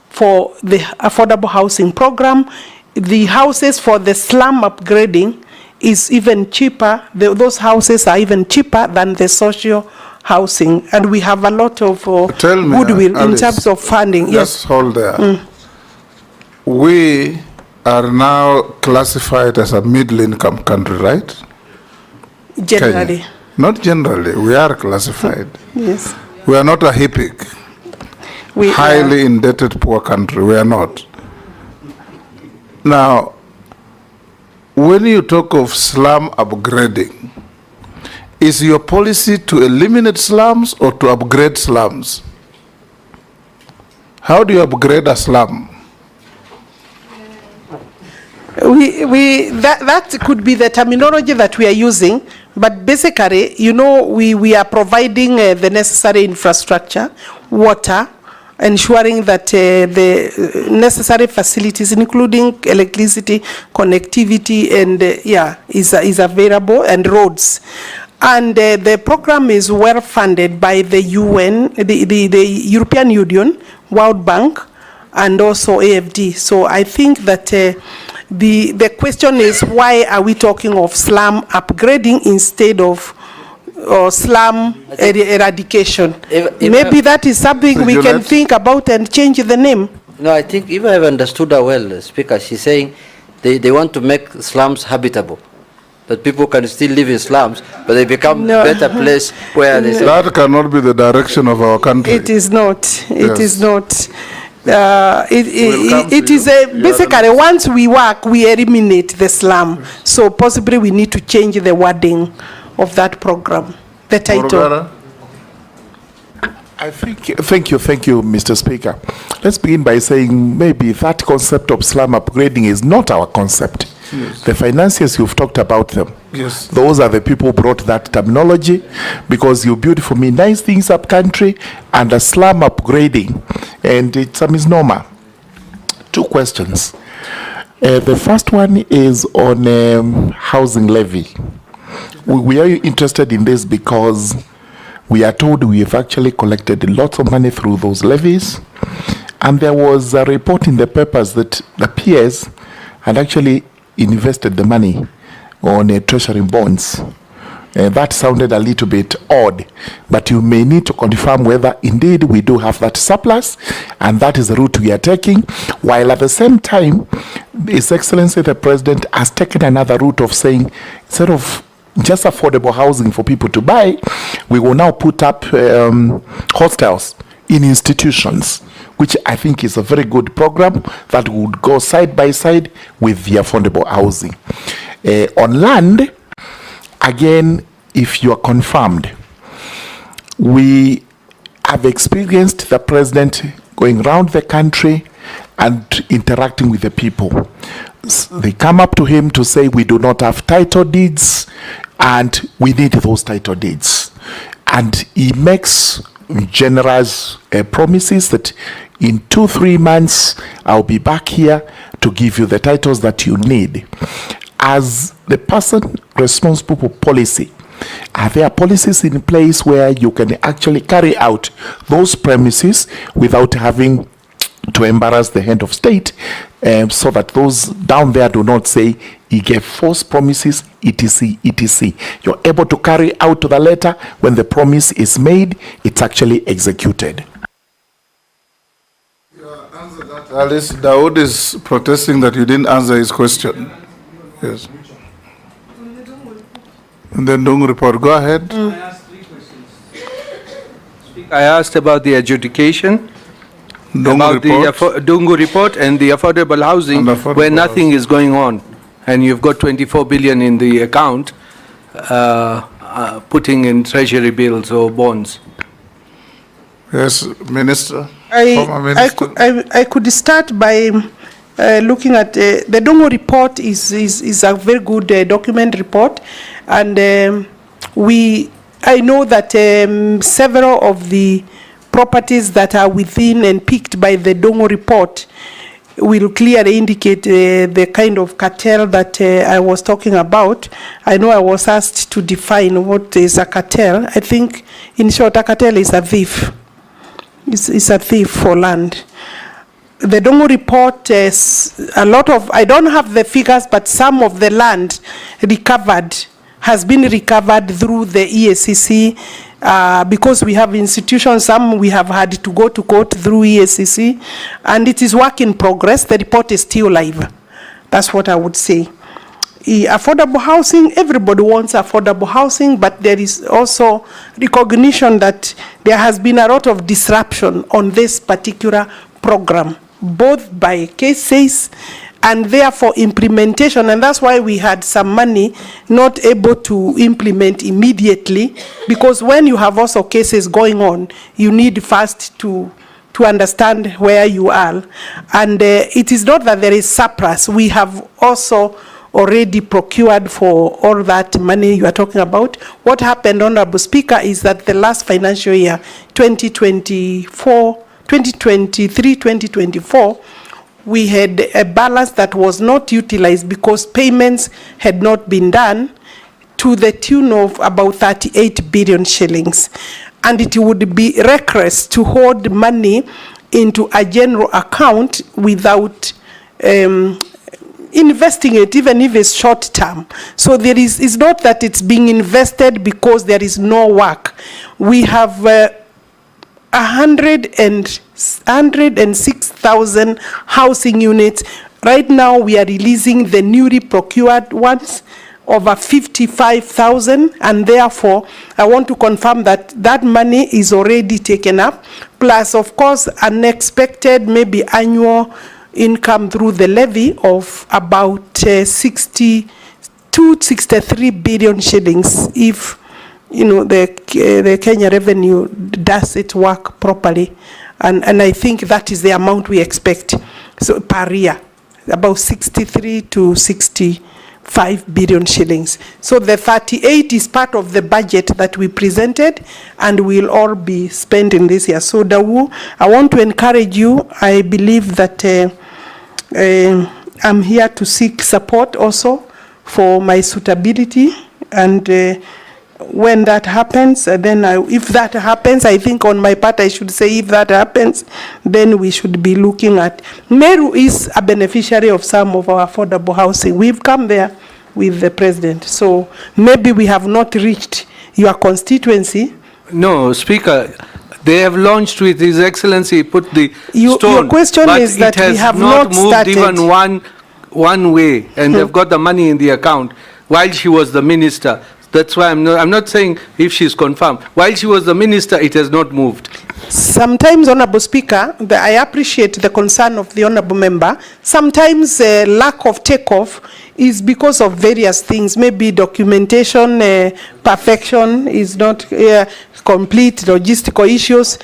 for the affordable housing program. The houses for the slum upgrading is even cheaper. Those houses are even cheaper than the social housing, and we have a lot of goodwill in terms of funding. Yes, hold there. We are now classified as a middle-income country, right? Generally. Kenya. Not generally, we are classified. Yes. We are not a HIPIC, highly indebted poor country. We are not. Now, when you talk of slum upgrading, is your policy to eliminate slums or to upgrade slums? How do you upgrade a slum? That could be the terminology that we are using, but basically, you know, we are providing the necessary infrastructure, water, ensuring that the necessary facilities, including electricity, connectivity, and is available, and roads. And the program is well funded by the UN, the European Union, World Bank, and also AFD. So I think that the question is, why are we talking of slum upgrading instead of slum eradication? Maybe that is something we can think about and change the name. No, I think if I have understood her well, Speaker, she's saying they want to make slums habitable. That people can still live in slums, but they become better place where they... That cannot be the direction of our country. It is not. It is not. It is basically, once we work, we eliminate the slum. So possibly we need to change the wording of that program, the title. I think, thank you, Mr. Speaker. Let's begin by saying maybe that concept of slum upgrading is not our concept. Yes. The financiers, you've talked about them. Yes. Those are the people who brought that terminology, because you build for me nice things up country and a slum upgrading, and it's a misnomer. Two questions. The first one is on housing levy. We are interested in this because we are told we have actually collected lots of money through those levies, and there was a report in the papers that the PS had actually invested the money on treasury bonds. That sounded a little bit odd, but you may need to confirm whether indeed we do have that surplus, and that is the route we are taking, while at the same time, His Excellency the President has taken another route of saying, instead of just affordable housing for people to buy, we will now put up hostels in institutions, which I think is a very good program that would go side by side with the affordable housing. On land, again, if you are confirmed, we have experienced the president going around the country and interacting with the people. They come up to him to say, we do not have title deeds and we need those title deeds. And he makes generous promises that in 2-3 months, I'll be back here to give you the titles that you need. As the person responsible for policy, are there policies in place where you can actually carry out those premises without having to embarrass the head of state, so that those down there do not say he gave false promises, etc., etc. You're able to carry out to the letter when the promise is made, it's actually executed. Answer that. Alice, Dawood is protesting that you didn't answer his question. Yes. And then Dung report. Go ahead. I asked 3 questions. I asked about the adjudication, about the Dungu report and the affordable housing, where nothing is going on, and you've got 24 billion in the account, putting in treasury bills or bonds. Yes, Minister. I could start by looking at the Dungu report is a very good document report, and I know that several of the properties that are within and picked by the Dungu report will clearly indicate the kind of cartel that I was talking about. I know I was asked to define what is a cartel. I think, in short, a cartel is a thief. It's a thief for land. The Dungu report is a lot of, I don't have the figures, but some of the land recovered has been recovered through the EACC, because we have institutions, some we have had to go to court through EACC, and it is work in progress. The report is still live. That's what I would say. Affordable housing, everybody wants affordable housing, but there is also recognition that there has been a lot of disruption on this particular program, both by cases and therefore implementation, and that's why we had some money not able to implement immediately, because when you have also cases going on, you need first to understand where you are. And it is not that there is surplus. We have also already procured for all that money you are talking about. What happened, Honorable Speaker, is that the last financial year, 2023-2024, we had a balance that was not utilized because payments had not been done to the tune of about 38 billion shillings. And it would be reckless to hold money into a general account without investing it, even if it's short term. So it's not that it's being invested because there is no work. We have 106,000 housing units. Right now we are releasing the newly procured ones, over 55,000, and therefore I want to confirm that that money is already taken up, plus of course unexpected maybe annual income through the levy of about 63 billion shillings if the Kenya revenue does its work properly, and I think that is the amount we expect, so per year. about 63 to 65 billion shillings. So the 38 is part of the budget that we presented and will all be spent in this year. So Dawu, I want to encourage you. I believe that I'm here to seek support also for my suitability, and when that happens, then if that happens, I think on my part I should say if that happens, then we should be looking at. Meru is a beneficiary of some of our affordable housing. We've come there with the president, so maybe we have not reached your constituency. No, Speaker, they have launched with His Excellency, put the stone. Your question but is that we have not not moved started. even one way, and they've got the money in the account while she was the minister. That's why I'm not saying if she's confirmed. While she was the minister, it has not moved. Sometimes, Honorable Speaker, I appreciate the concern of the Honorable Member. Sometimes lack of takeoff is because of various things. Maybe documentation, perfection is not complete, logistical issues.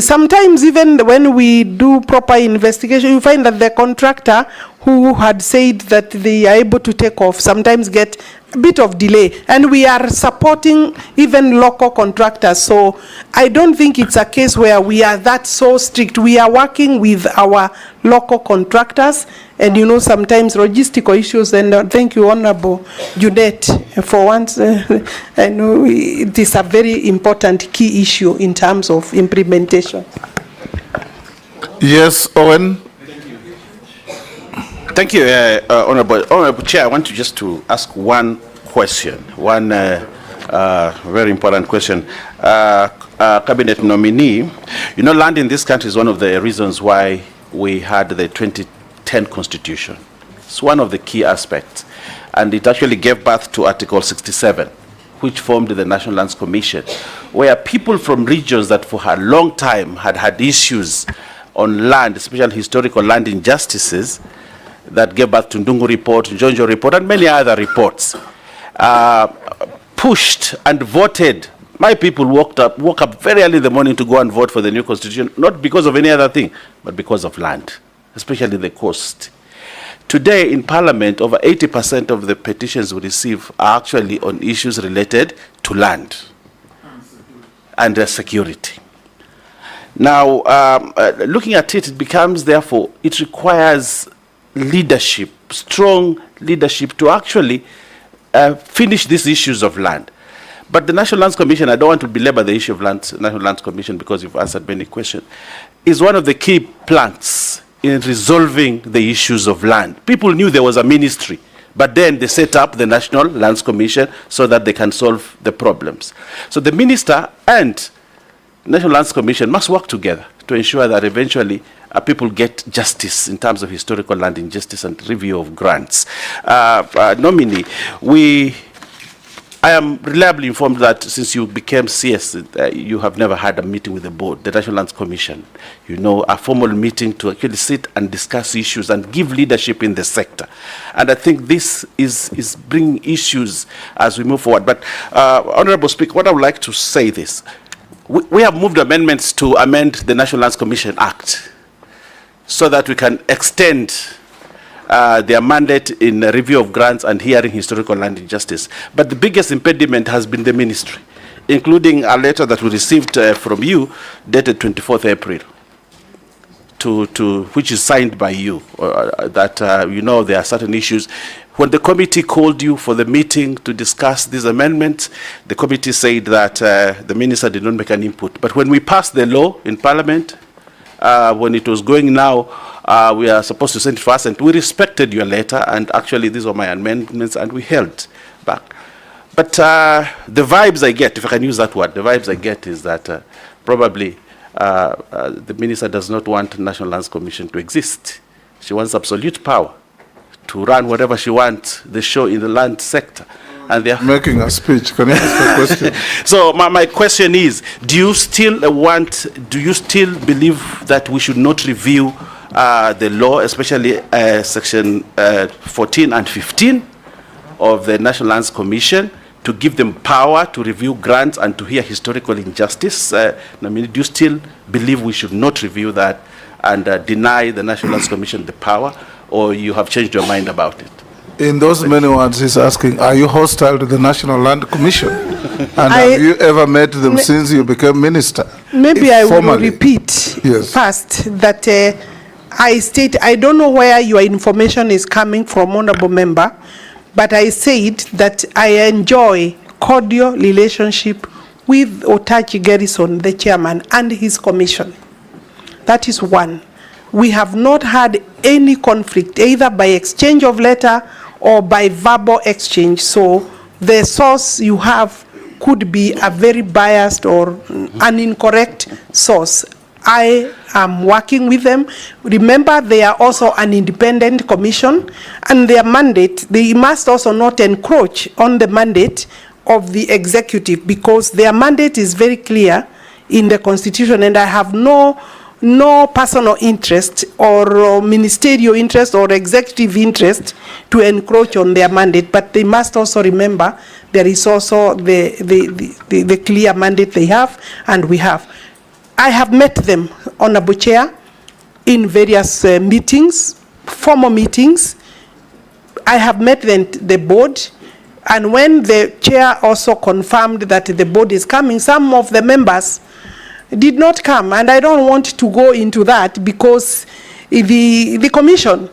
Sometimes even when we do proper investigation, you find that the contractor who had said that they are able to take off sometimes get a bit of delay, and we are supporting even local contractors. So I don't think it's a case where we are that so strict. We are working with our local contractors, and sometimes logistical issues. And thank you, Honorable Judet, for once. I know it is a very important key issue in terms of implementation. Yes, Owen. Thank you, Honorable Chair. I want to just to ask one question, one very important question. Cabinet nominee, land in this country is one of the reasons why we had the 2010 Constitution. It's one of the key aspects, and it actually gave birth to Article 67, which formed the National Lands Commission, where people from regions that for a long time had issues on land, especially historical land injustices, that gave birth to Ndungu Report, Njonjo Report, and many other reports, pushed and voted. My people woke up very early in the morning to go and vote for the new constitution, not because of any other thing, but because of land, especially the coast. Today in Parliament, over 80% of the petitions we receive are actually on issues related to land and security. Now, looking at it, it becomes, therefore, it requires leadership, strong leadership to actually finish these issues of land. But the National Lands Commission, I don't want to belabor the issue of National Lands Commission because you've answered many questions, is one of the key planks in resolving the issues of land. People knew there was a ministry, but then they set up the National Lands Commission so that they can solve the problems. So the minister and National Lands Commission must work together to ensure that eventually people get justice in terms of historical land injustice and review of grants. Nominee, I am reliably informed that since you became CS, you have never had a meeting with the board, the National Lands Commission, a formal meeting to actually sit and discuss issues and give leadership in the sector. And I think this is bringing issues as we move forward. But, Honorable Speaker, what I would like to say this. We have moved amendments to amend the National Lands Commission Act so that we can extend their mandate in review of grants and hearing historical land injustice. But the biggest impediment has been the ministry, including a letter that we received from you dated 24th April, which is signed by you, that there are certain issues. When the committee called you for the meeting to discuss these amendments, the committee said that the minister did not make an input. But when we passed the law in Parliament, when it was going now, we are supposed to send it first, and we respected your letter, and actually these were my amendments, and we held back. But the vibes I get, if I can use that word, the vibes I get is that probably the minister does not want National Lands Commission to exist. She wants absolute power to run whatever she wants, the show in the land sector. And they're making a speech. Can I ask a question? So my question is, do you still believe that we should not review the law, especially section 14 and 15 of the National Lands Commission, to give them power to review grants and to hear historical injustice? Do you still believe we should not review that and deny the National Lands Commission the power, or you have changed your mind about it? In those many words, he's asking, are you hosile to the National Land Commission? And have you ever met them since you became minister? Maybe I will Formally. repeat first that I don't know where your information is coming from, Honorable Member, but I said that I enjoy cordial relationship with Otachi Garrison, the chairman, and his commission. That is one. We have not had any conflict, either by exchange of letter or by verbal exchange. So the source you have could be a very biased or an incorrect source. I am working with them. Remember, they are also an independent commission, and their mandate, they must also not encroach on the mandate of the executive, because their mandate is very clear in the Constitution, and I have no personal interest or ministerial interest or executive interest to encroach on their mandate. But they must also remember there is also the clear mandate they have, and we have. I have met them, Honorable Chair, in various meetings, formal meetings. I have met the board, and when the chair also confirmed that the board is coming, some of the members did not come, and I don't want to go into that, because the commission,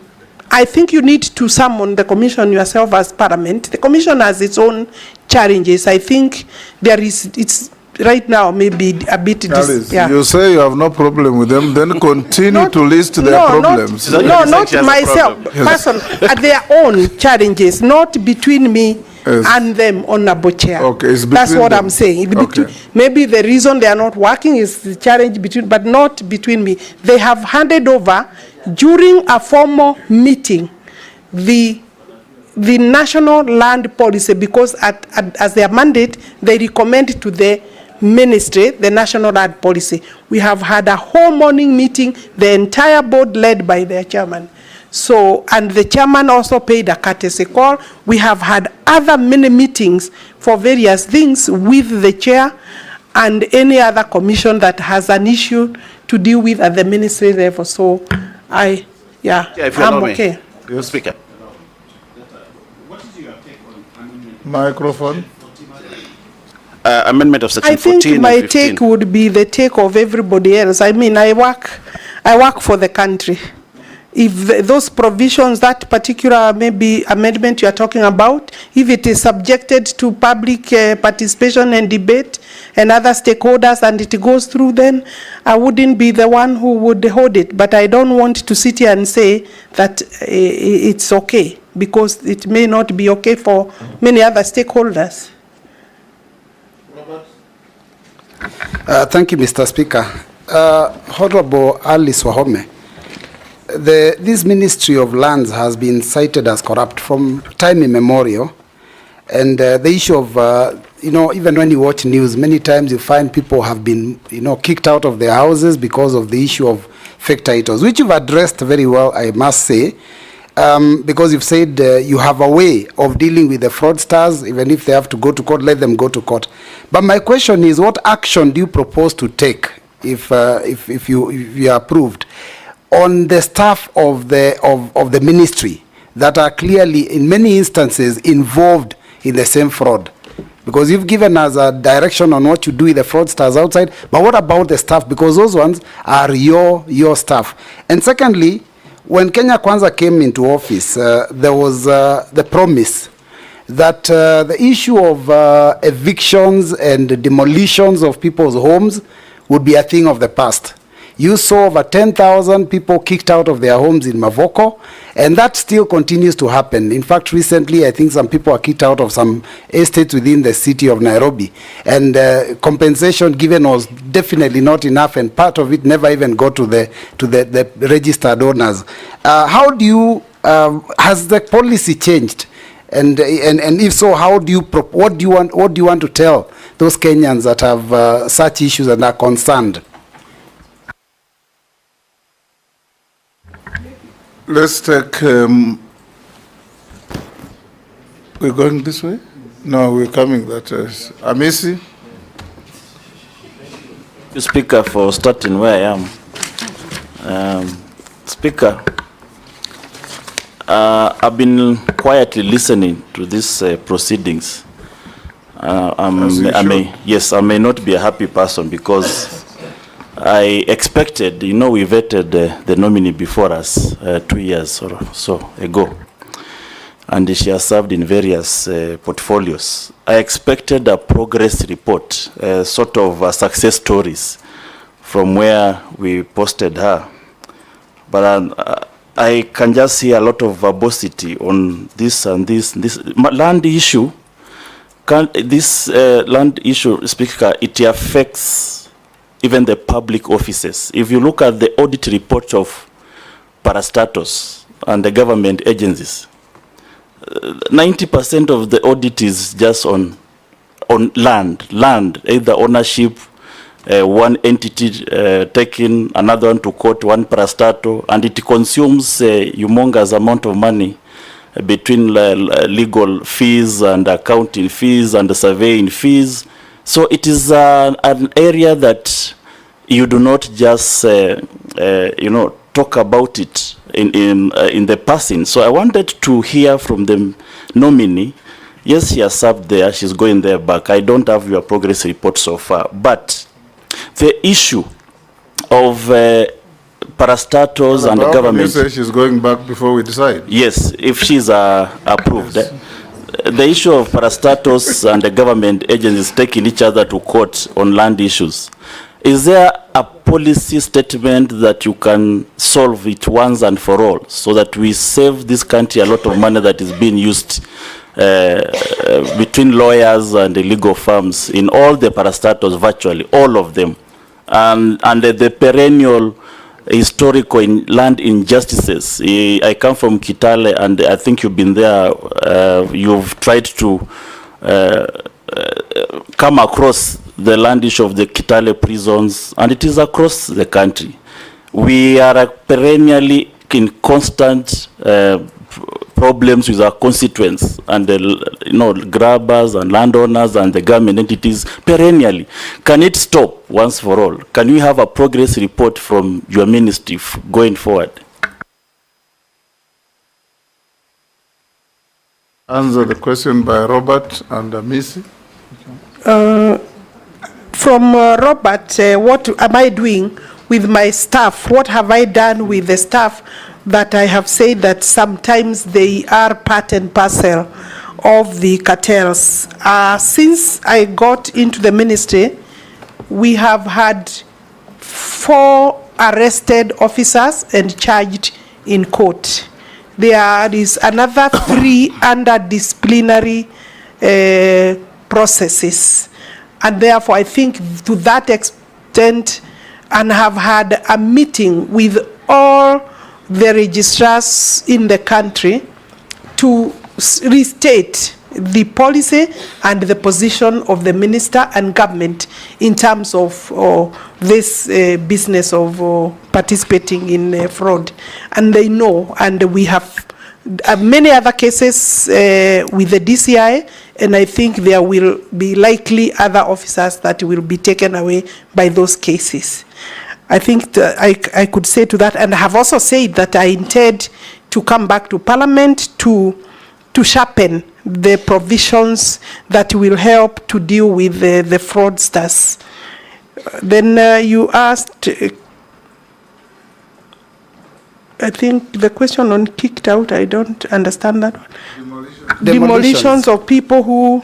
I think you need to summon the commission yourself as Parliament. The commission has its own challenges. I think it's right now maybe a bit. You say you have no problem with them, then continue to list their problems. Not myself, person, their own challenges, not between me and them, Honorable Chair. Okay, it's that's what them. I'm saying. Okay. Maybe the reason they are not working is the challenge between, but not between me. They have handed over during a formal meeting the national land policy, because as their mandate, they recommend to the ministry the national land policy. We have had a whole morning meeting, the entire board led by their chairman. So, and the chairman also paid a courtesy call. We have had other mini meetings for various things with the chair and any other commission that has an issue to deal with at the ministry level. So, I'm okay. Your Speaker. What is your take on microphone? Amendment of Section 14 I think my and 15. take would be the take of everybody else. I mean, I work for the country. If those provisions, that particular maybe amendment you are talking about, if it is subjected to public participation and debate and other stakeholders and it goes through, then I wouldn't be the one who would hold it. But I don't want to sit here and say that it's okay, because it may not be okay for many other stakeholders. Thank you, Mr. Speaker. Honorable Alice Wahoma, this Ministry of Lands has been cited as corrupt from time immemorial, and the issue of, even when you watch news, many times you find people have been, kicked out of their houses because of the issue of fake titles, which you've addressed very well, I must say, because you've said you have a way of dealing with the fraudsters. Even if they have to go to court, let them go to court. But my question is, what action do you propose to take if you are approved on the staff of the ministry that are clearly in many instances involved in the same fraud? Because you've given us a direction on what you do with the fraudsters outside, but what about the staff? Because those ones are your staff. And secondly, when Kenya Kwanza came into office, there was the promise that the issue of evictions and demolitions of people's homes would be a thing of the past. You saw over 10,000 people kicked out of their homes in Mavoko, and that still continues to happen. In fact, recently, I think some people are kicked out of some estates within the city of Nairobi, and compensation given was definitely not enough, and part of it never even got to the registered owners. How do you, has the policy changed? And if so, how do you, what do you want to tell those Kenyans that have such issues and are concerned? Let's take, we're going this way? No, we're coming that way. Amisi? Speaker, for starting where I am. Speaker, I've been quietly listening to these proceedings. I may not be a happy person because I expected, we vetted the nominee before us 2 years or so ago, and she has served in various portfolios. I expected a progress report, sort of success stories from where we posted her. But I can just see a lot of verbosity on this and this land issue. This land issue, Speaker, it affects even the public offices. If you look at the audit report of parastatus and the government agencies, 90% of the audit is just on land, either ownership, one entity taking another one to court, one parastato, and it consumes a humongous amount of money between legal fees and accounting fees and surveying fees. So it is an area that you do not just talk about it in the passing. So I wanted to hear from the nominee. Yes, she has served there, she's going there back. I don't have your progress report so far, but the issue of parastatals and the government. You say she's going back before we decide? Yes, if she's approved. Yes. The issue of parastatals and the government agencies taking each other to court on land issues. Is there a policy statement that you can solve it once and for all so that we save this country a lot of money that is being used between lawyers and the legal firms in all the parastatals, virtually all of them, and the perennial historical land injustices? I come from Kitale, and I think you've been there. You've tried to come across the land issue of the Kitale prisons, and it is across the country. We are perennially in constant problems with our constituents and the grabbers and landowners and the government entities perennially. Can it stop once for all? Can we have a progress report from your ministry going forward? Answer the question by Robert and Missy. From Robert, what am I doing with my staff? What have I done with the staff that I have said that sometimes they are part and parcel of the cartels? Since I got into the ministry, we have had 4 arrested officers and charged in court. There is another 3 under disciplinary processes. And therefore, I think to that extent, and have had a meeting with all the registrars in the country to restate the policy and the position of the minister and government in terms of this business of participating in fraud. And they know, and we have many other cases with the DCI, and I think there will be likely other officers that will be taken away by those cases. I think I could say to that, and I have also said that I intend to come back to Parliament to sharpen the provisions that will help to deal with the fraudsters. Then you asked, I think the question on kicked out, I don't understand that one. Demolitions of people who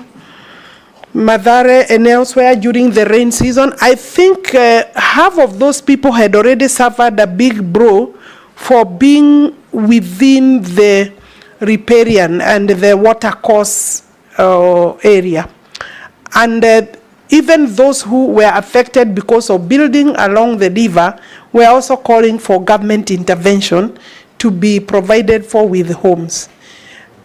Mathare and elsewhere during the rain season. I think half of those people had already suffered a big blow for being within the riparian and the watercourse area. And even those who were affected because of building along the river were also calling for government intervention to be provided for with homes.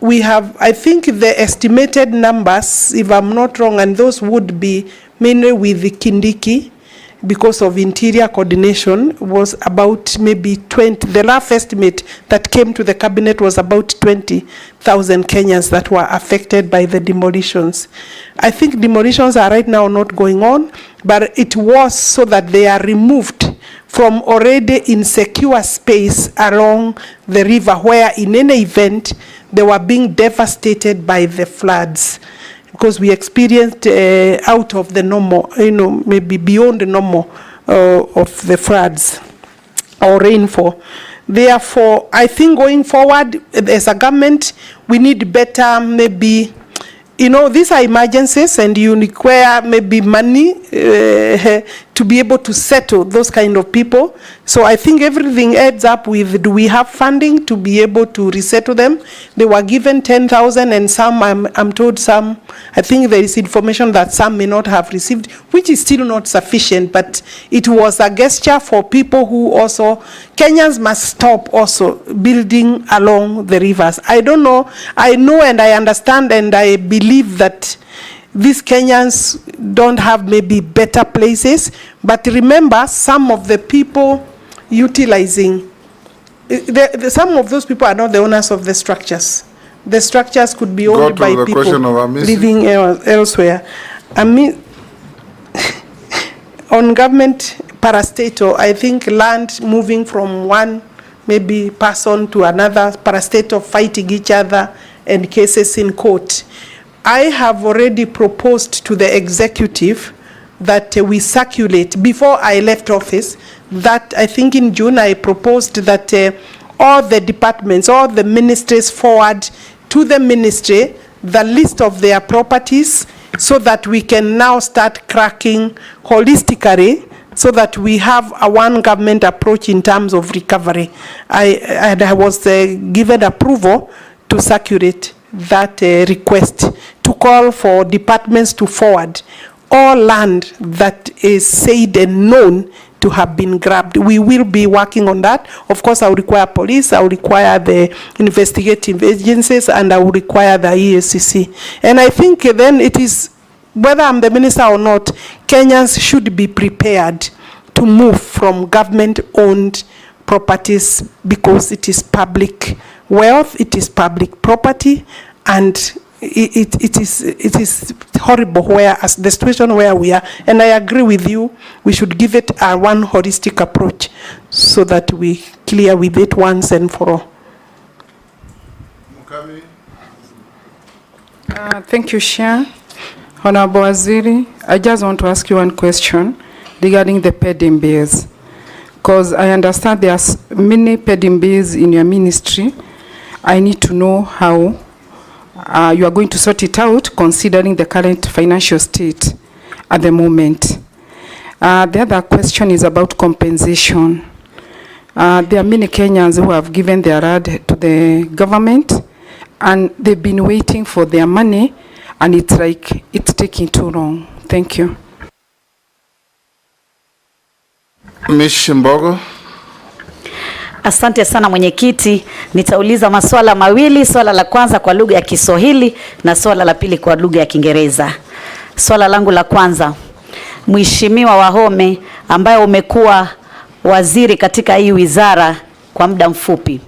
We have, I think the estimated numbers, if I'm not wrong, and those would be mainly with the Kindiki, because of interior coordination, was about maybe 20. The rough estimate that came to the cabinet was about 20,000 Kenyans that were affected by the demolitions. I think demolitions are right now not going on, but it was so that they are removed from already insecure space along the river, where in any event they were being devastated by the floods, because we experienced out of the normal, maybe beyond the normal of the floods or rainfall. Therefore, I think going forward as a government, we need better, maybe, these are emergencies and you require maybe money to be able to settle those kind of people. So I think everything adds up with, do we have funding to be able to resettle them? They were given 10,000 and some, I'm told some, I think there is information that some may not have received, which is still not sufficient, but it was a gesture for people who also, Kenyans must stop also building along the rivers. I don't know, I know and I understand and I believe that these Kenyans don't have maybe better places, but remember, some of the people utilizing, some of those people are not the owners of the structures. The structures could be owned by people living elsewhere. I mean, on government parastatal, I think land moving from one maybe person to another, parastatal fighting each other and cases in court. I have already proposed to the executive that we circulate, before I left office, that I think in June I proposed that all the departments, all the ministries forward to the ministry the list of their properties, so that we can now start cracking holistically, so that we have a one government approach in terms of recovery. I was given approval to circulate that request, to call for departments to forward all land that is said and known to have been grabbed. We will be working on that. Of course, I will require police, I will require the investigative agencies, and I will require the EACC. And I think then it is, whether I'm the minister or not, Kenyans should be prepared to move from government-owned properties, because it is public wealth, it is public property, and it is horrible where, as the situation where we are. And I agree with you, we should give it a one holistic approach, so that we clear with it once and for all. Thank you, Chair. Honorable Waziri, I just want to ask you one question regarding the pending bills, because I understand there are many pending bills in your ministry. I need to know how you are going to sort it out, considering the current financial state at the moment. The other question is about compensation. There are many Kenyans who have given their ad to the government, and they've been waiting for their money, and it's like it's taking too long. Thank you. Ms. Mbogo. Asante sana mwenyekiti, nitauliza maswala mawili, swala la kwanza kwa lugha ya Kiswahili na swala la pili kwa lugha ya Kiingereza. Swala langu la kwanza, Mheshimiwa Wahome, ambaye umekuwa waziri katika hii wizara kwa muda mfupi,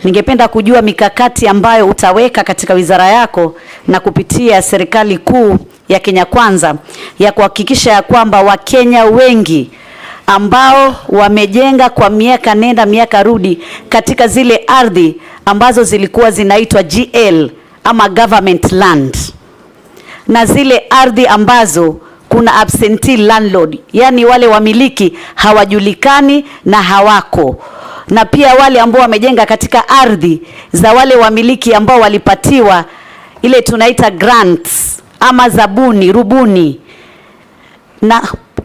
ningependa kujua mikakati ambayo utaweka katika wizara yako na kupitia serikali kuu ya Kenya Kwanza ya kuhakikisha ya kwamba Wakenya wengi ambao wamejenga kwa miaka nenda miaka rudi katika zile ardhi ambazo zilikuwa zinaitwa GL ama government land, na zile ardhi ambazo kuna absentee landlord, yani wale wamiliki hawajulikani na hawako, na pia wale ambao wamejenga katika ardhi za wale wamiliki ambao walipatiwa ile tunaita grants ama zabuni, rubuni,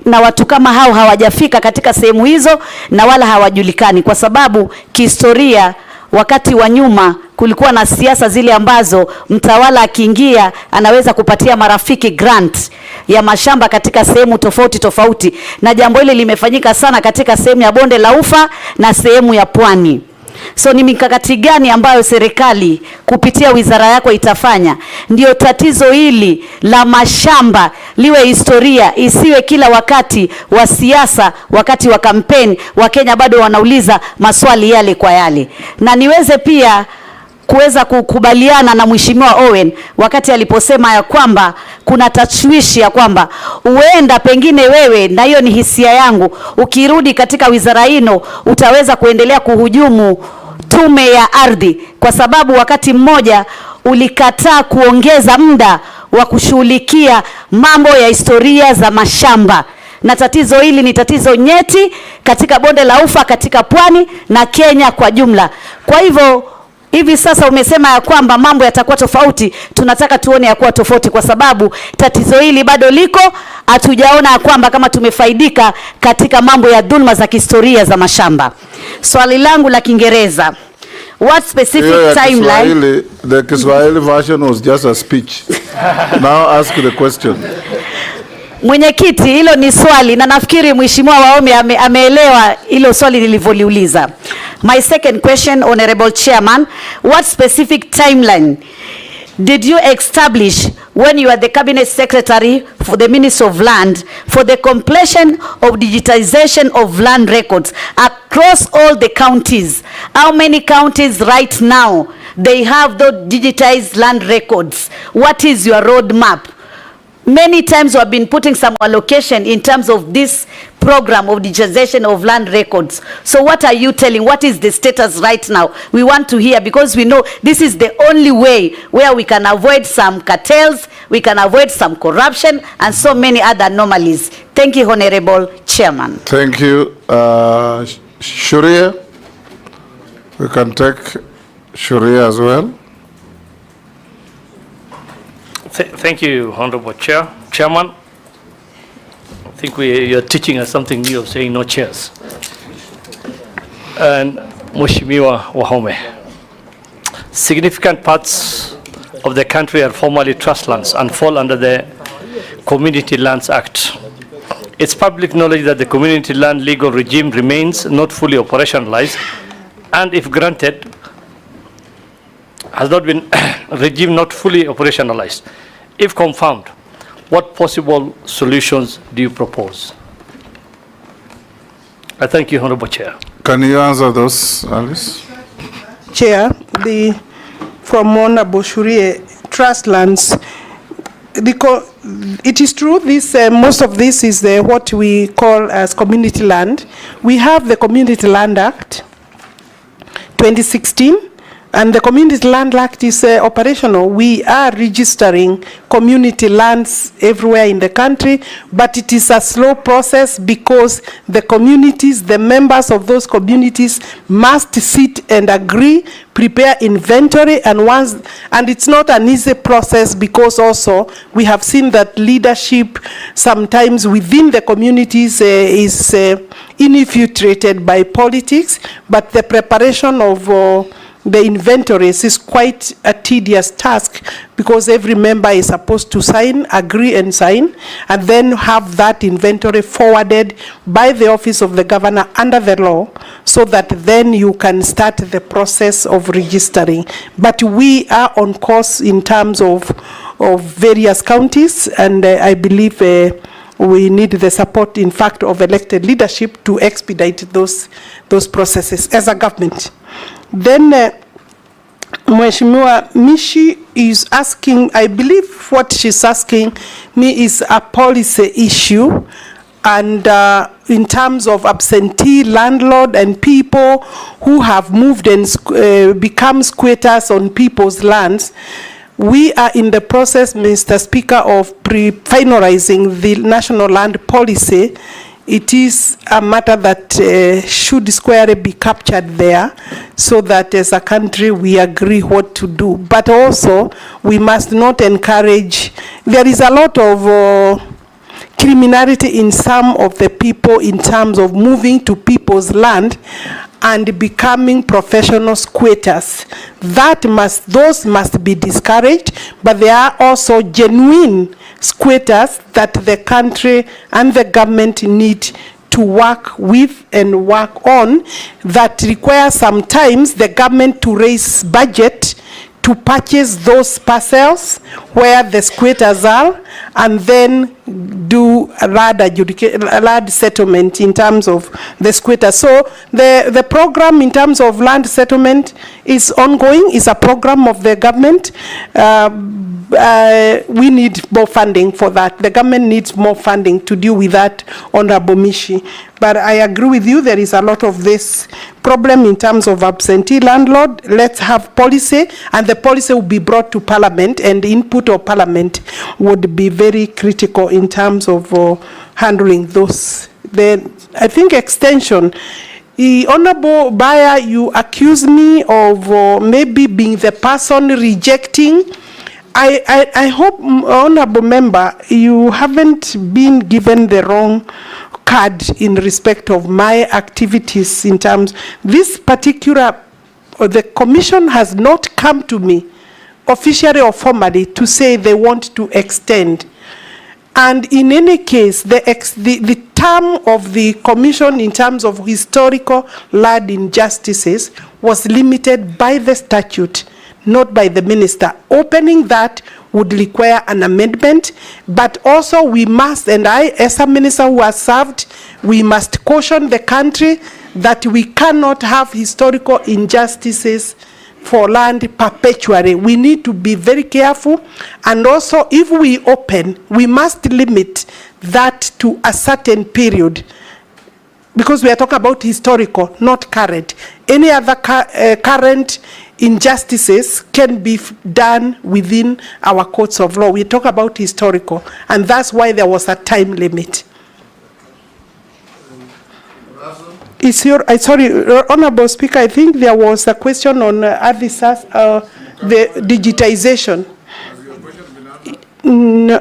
na watu kama hao hawajafika katika sehemu hizo na wala hawajulikani, kwa sababu kihistoria wakati wa nyuma kulikuwa na siasa zile ambazo mtawala akiingia anaweza kupatia marafiki grant ya mashamba katika sehemu tofauti tofauti, na jambo hili limefanyika sana katika sehemu ya Bonde la Ufa na sehemu ya Pwani. So ni mikakati gani ambayo serikali kupitia wizara yako itafanya ndio tatizo hili la mashamba liwe historia, isiwe kila wakati wa siasa, wakati wa kampeni Wakenya bado wanauliza maswali yale kwa yale? Na niweze pia kuweza kukubaliana na Mheshimiwa Owen wakati aliposema ya kwamba kuna tashwishi ya kwamba huenda pengine wewe, na hiyo ni hisia yangu, ukirudi katika wizara hino utaweza kuendelea kuhujumu tume ya ardhi, kwa sababu wakati mmoja ulikataa kuongeza muda wa kushughulikia mambo ya historia za mashamba. Na tatizo hili ni tatizo nyeti katika bonde la Ufa, katika pwani na Kenya kwa jumla. Kwa hivyo hivi sasa umesema ya kwamba mambo yatakuwa tofauti, tunataka tuone ya kuwa tofauti, kwa sababu tatizo hili bado liko, hatujaona ya kwamba kama tumefaidika katika mambo ya dhulma za kihistoria za mashamba. Swali langu la Kiingereza, what specific timeline? The Kiswahili version was just a speech. Now ask the question. Mwenyekiti, hilo ni swali na nafikiri Mheshimiwa Wahome ameelewa hilo swali nilivyoliuliza. My second question, Honorable Chairman, what specific timeline did you establish when you are the Cabinet Secretary for the Ministry of Land for the completion of digitization of land records across all the counties? How many counties right now they have those digitized land records? What is your roadmap? Many times we have been putting some allocation in terms of this program of digitization of land records. So what are you telling? What is the status right now? We want to hear, because we know this is the only way where we can avoid some cartels, we can avoid some corruption and so many other anomalies. Thank you, Honorable Chairman. Thank you. Sharia, we can take Sharia as well. Thank you, Honorable Chairman. I think you're teaching us something new of saying no chairs. And Mheshimiwa Wahome, significant parts of the country are formerly trust lands and fall under the Community Lands Act. It's public knowledge that the community land legal regime remains not fully operationalized, and if granted, has not been regime not fully operationalized. If confirmed, what possible solutions do you propose? I thank you, Honorable Chair. Can you answer those, Alice? Chair, from Honorable Shurie, trust lands, it is true, this most of this is what we call as community land. We have the Community Land Act 2016, and the Community Land Act is operational. We are registering community lands everywhere in the country, but it is a slow process because the communities, the members of those communities must sit and agree, prepare inventory, and it's not an easy process, because also we have seen that leadership sometimes within the communities is infiltrated by politics, but the preparation of the inventories is quite a tedious task, because every member is supposed to agree and sign, and then have that inventory forwarded by the office of the governor under the law, so that then you can start the process of registering. But we are on course in terms of various counties, and I believe we need the support, in fact, of elected leadership to expedite those processes as a government. Then Mheshimiwa Mishi is asking, I believe what she's asking me is a policy issue, and in terms of absentee landlord and people who have moved and become squatters on people's lands. We are in the process, Mr. Speaker, of finalizing the national land policy. It is a matter that should squarely be captured there, so that as a country we agree what to do. But also we must not encourage, there is a lot of criminality in some of the people in terms of moving to people's land and becoming professional squatters. Those must be discouraged, but there are also genuine squatters that the country and the government need to work with and work on, that require sometimes the government to raise budget to purchase those parcels where the squatters are, and then do a land settlement in terms of the squatters. So the program in terms of land settlement is ongoing, is a program of the government. We need more funding for that. The government needs more funding to deal with that, Honorable Mishi. But I agree with you, there is a lot of this problem in terms of absentee landlord. Let's have policy, and the policy will be brought to Parliament, and the input of Parliament would be very critical in terms of handling those. Then I think extension. Honorable Bayer, you accuse me of maybe being the person rejecting. I hope, Honorable Member, you haven't been given the wrong card in respect of my activities in terms. This particular, the Commission has not come to me officially or formally to say they want to extend. And in any case, the term of the Commission in terms of historical land injustices was limited by the statute, not by the minister. Opening that would require an amendment, but also we must, and I, as a minister who has served, we must caution the country that we cannot have historical injustices for land perpetually. We need to be very careful, and also if we open, we must limit that to a certain period, because we are talking about historical, not current. Any other current injustices can be done within our courts of law. We talk about historical, and that's why there was a time limit. Is your, sorry, Honorable Speaker, I think there was a question on the digitization. No,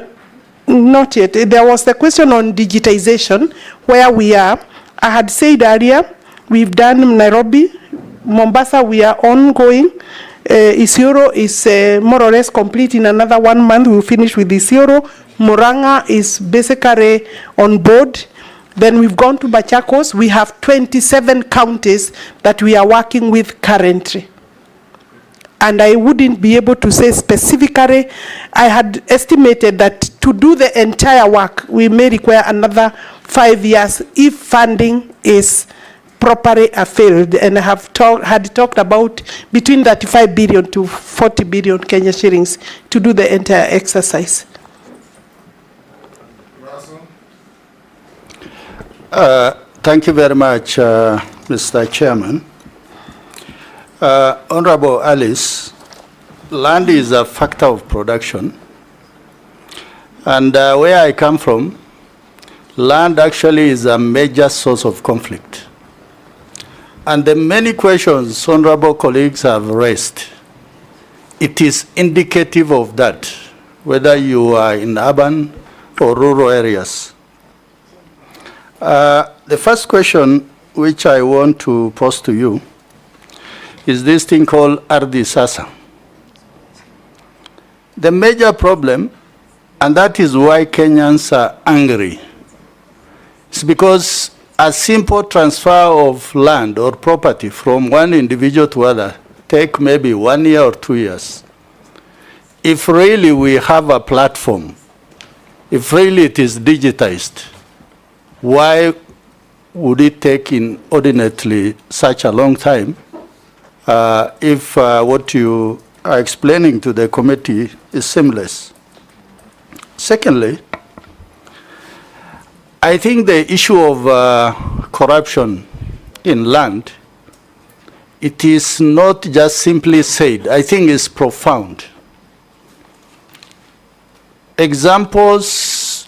not yet. There was a question on digitization, where we are. I had said earlier, we've done Nairobi, Mombasa, we are ongoing. Isiolo is more or less complete. In another 1 month, we'll finish with Isiolo. Murang'a is basically on board. Then we've gone to Machakos. We have 27 counties that we are working with currently. And I wouldn't be able to say specifically. I had estimated that to do the entire work, we may require another 5 years if funding is properly availed. And I have had talked about between 35 billion to 40 billion Kenya shillings to do the entire exercise. Thank you very much, Mr. Chairman. Honorable Alice, land is a factor of production. And where I come from, land actually is a major source of conflict. And the many questions honorable colleagues have raised, it is indicative of that, whether you are in urban or rural areas. The first question which I want to pose to you is this thing called Ardhi Sasa. The major problem, and that is why Kenyans are angry, is because a simple transfer of land or property from one individual to other take maybe 1 year or 2 years. If really we have a platform, if really it is digitized, why would it take inordinately such a long time if what you are explaining to the committee is seamless? Secondly, I think the issue of corruption in land, it is not just simply said. I think it's profound. Examples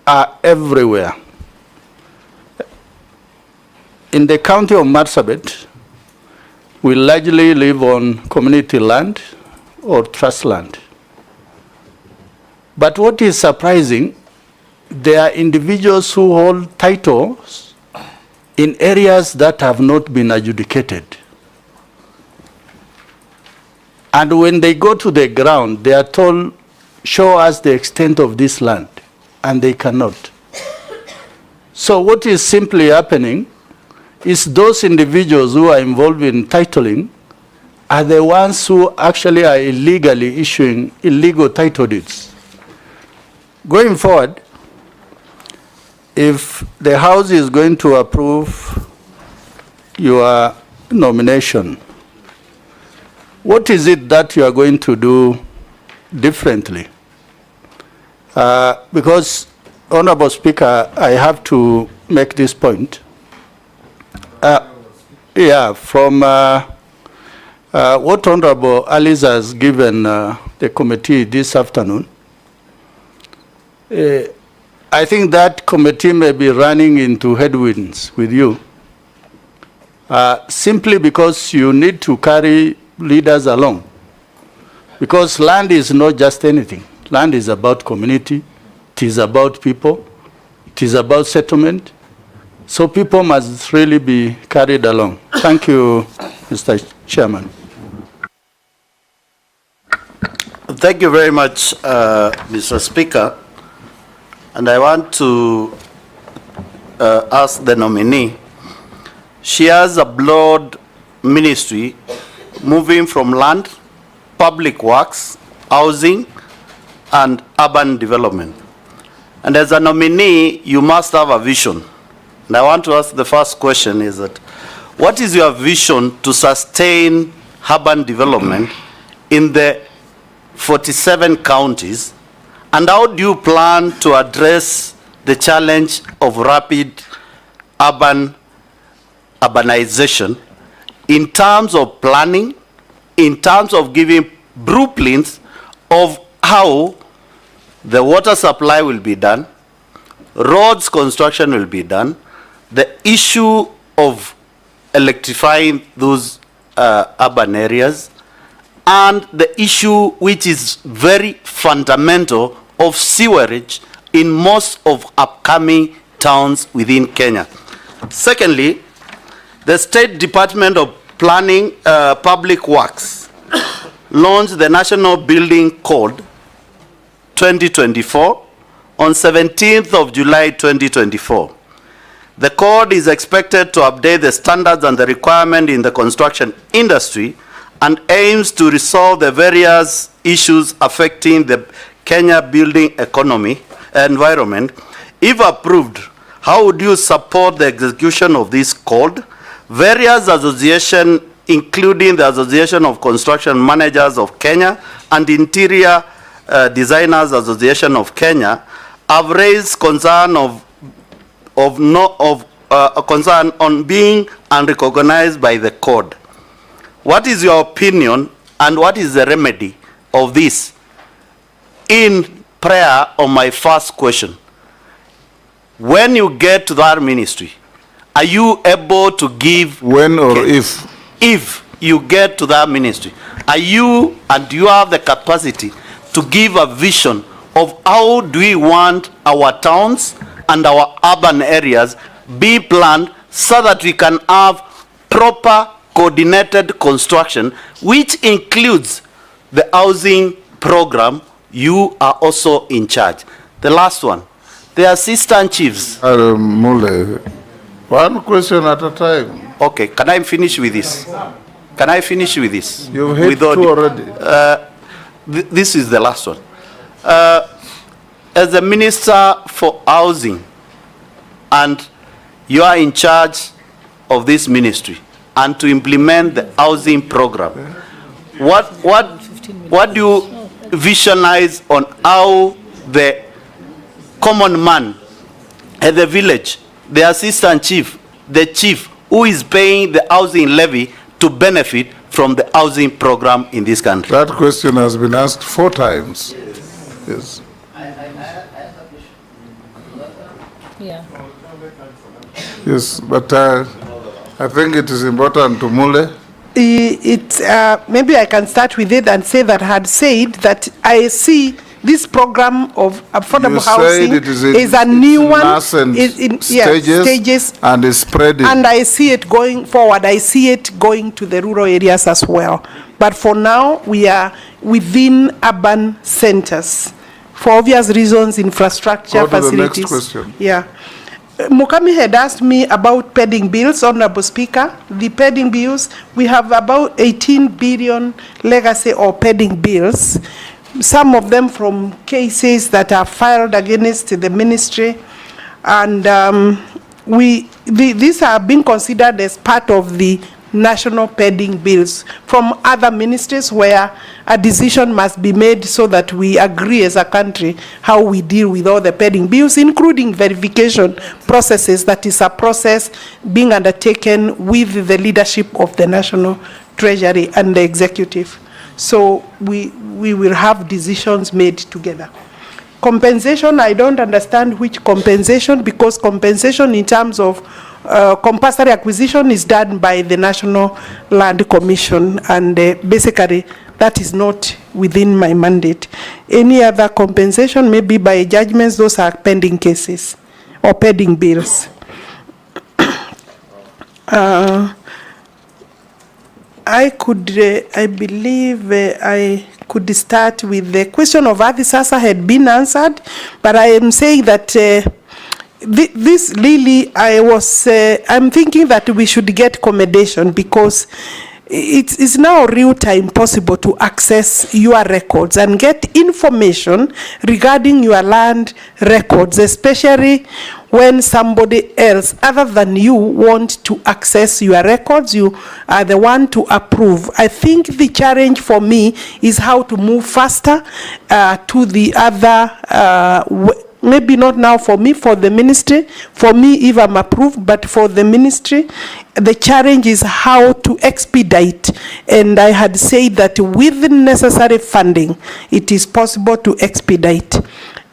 are everywhere. In the county of Marsabit, we largely live on community land or trust land. But what is surprising, there are individuals who hold titles in areas that have not been adjudicated. And when they go to the ground, they are told, show us the extent of this land, and they cannot. So what is simply happening is those individuals who are involved in titling are the ones who actually are illegally issuing illegal title deeds. Going forward, if the House is going to approve your nomination, what is it that you are going to do differently? Because, Honorable Speaker, I have to make this point. From what Honorable Alice has given the committee this afternoon, I think that committee may be running into headwinds with you, simply because you need to carry leaders along. Because land is not just anything. Land is about community, it is about people, it is about settlement. So people must really be carried along. Thank you, Mr. Chairman. Thank you very much, Mr. Speaker. And I want to ask the nominee. She has a broad ministry moving from land, public works, housing, and urban development. And as a nominee, you must have a vision. And I want to ask the first question is that, what is your vision to sustain urban development in the 47 counties? And how do you plan to address the challenge of rapid urbanization in terms of planning, in terms of giving blueprints of how the water supply will be done, roads construction will be done, the issue of electrifying those urban areas, and the issue which is very fundamental of sewerage in most of upcoming towns within Kenya. Secondly, the State Department of Planning Public Works launched the National Building Code 2024 on 17th of July 2024. The code is expected to update the standards and the requirement in the construction industry and aims to resolve the various issues affecting the Kenya building economy environment. If approved, how would you support the execution of this code? Various associations, including the Association of Construction Managers of Kenya and Interior Designers Association of Kenya, have raised concern concern on being unrecognized by the code. What is your opinion and what is the remedy of this? In prayer on my first question, when you get to that ministry, are you able to give... When or if? If you get to that ministry, are you and do you have the capacity to give a vision of how do we want our towns and our urban areas be planned so that we can have proper coordinated construction, which includes the housing program you are also in charge? The last one, the assistant chiefs. Mule, one question at a time. Okay, can I finish with this? Can I finish with this? You've hit two already. This is the last one. As the Minister for Housing, and you are in charge of this ministry, and to implement the housing program, what do you visualize on how the common man at the village, the assistant chief, the chief who is paying the housing levy to benefit from the housing program in this country? That question has been asked 4 times. Yes. Yeah. Yes, but I think it is important to Mule. Maybe I can start with it and say that I had said that I see this program of affordable housing is a new one. Stages and is spreading. And I see it going forward. I see it going to the rural areas as well. But for now, we are within urban centers. For obvious reasons, infrastructure, facilities. The next question. Yeah. Mukami had asked me about pending bills, Honorable Speaker. The pending bills, we have about 18 billion legacy or pending bills. some of them from cases that are filed against the ministry, and these are being considered as part of the national pending bills from other ministries, where a decision must be made so that we agree as a country how we deal with all the pending bills, including verification processes. That is a process being undertaken with the leadership of the National Treasury and the executive. So we will have decisions made together. Compensation, I don't understand which compensation, because compensation in terms of compulsory acquisition is done by the National Land Commission, and basically that is not within my mandate. Any other compensation, maybe by judgments, those are pending cases or pending bills. I believe I could start with the question of Adi Sasa had been answered, but I am saying that this really, I'm thinking that we should get commendation, because it's now real time possible to access your records and get information regarding your land records, especially when somebody else other than you want to access your records. You are the one to approve. I think the challenge for me is how to move faster to the other maybe not now for me, for the ministry, for me if I'm approved, but for the ministry, the challenge is how to expedite. And I had said that with the necessary funding, it is possible to expedite.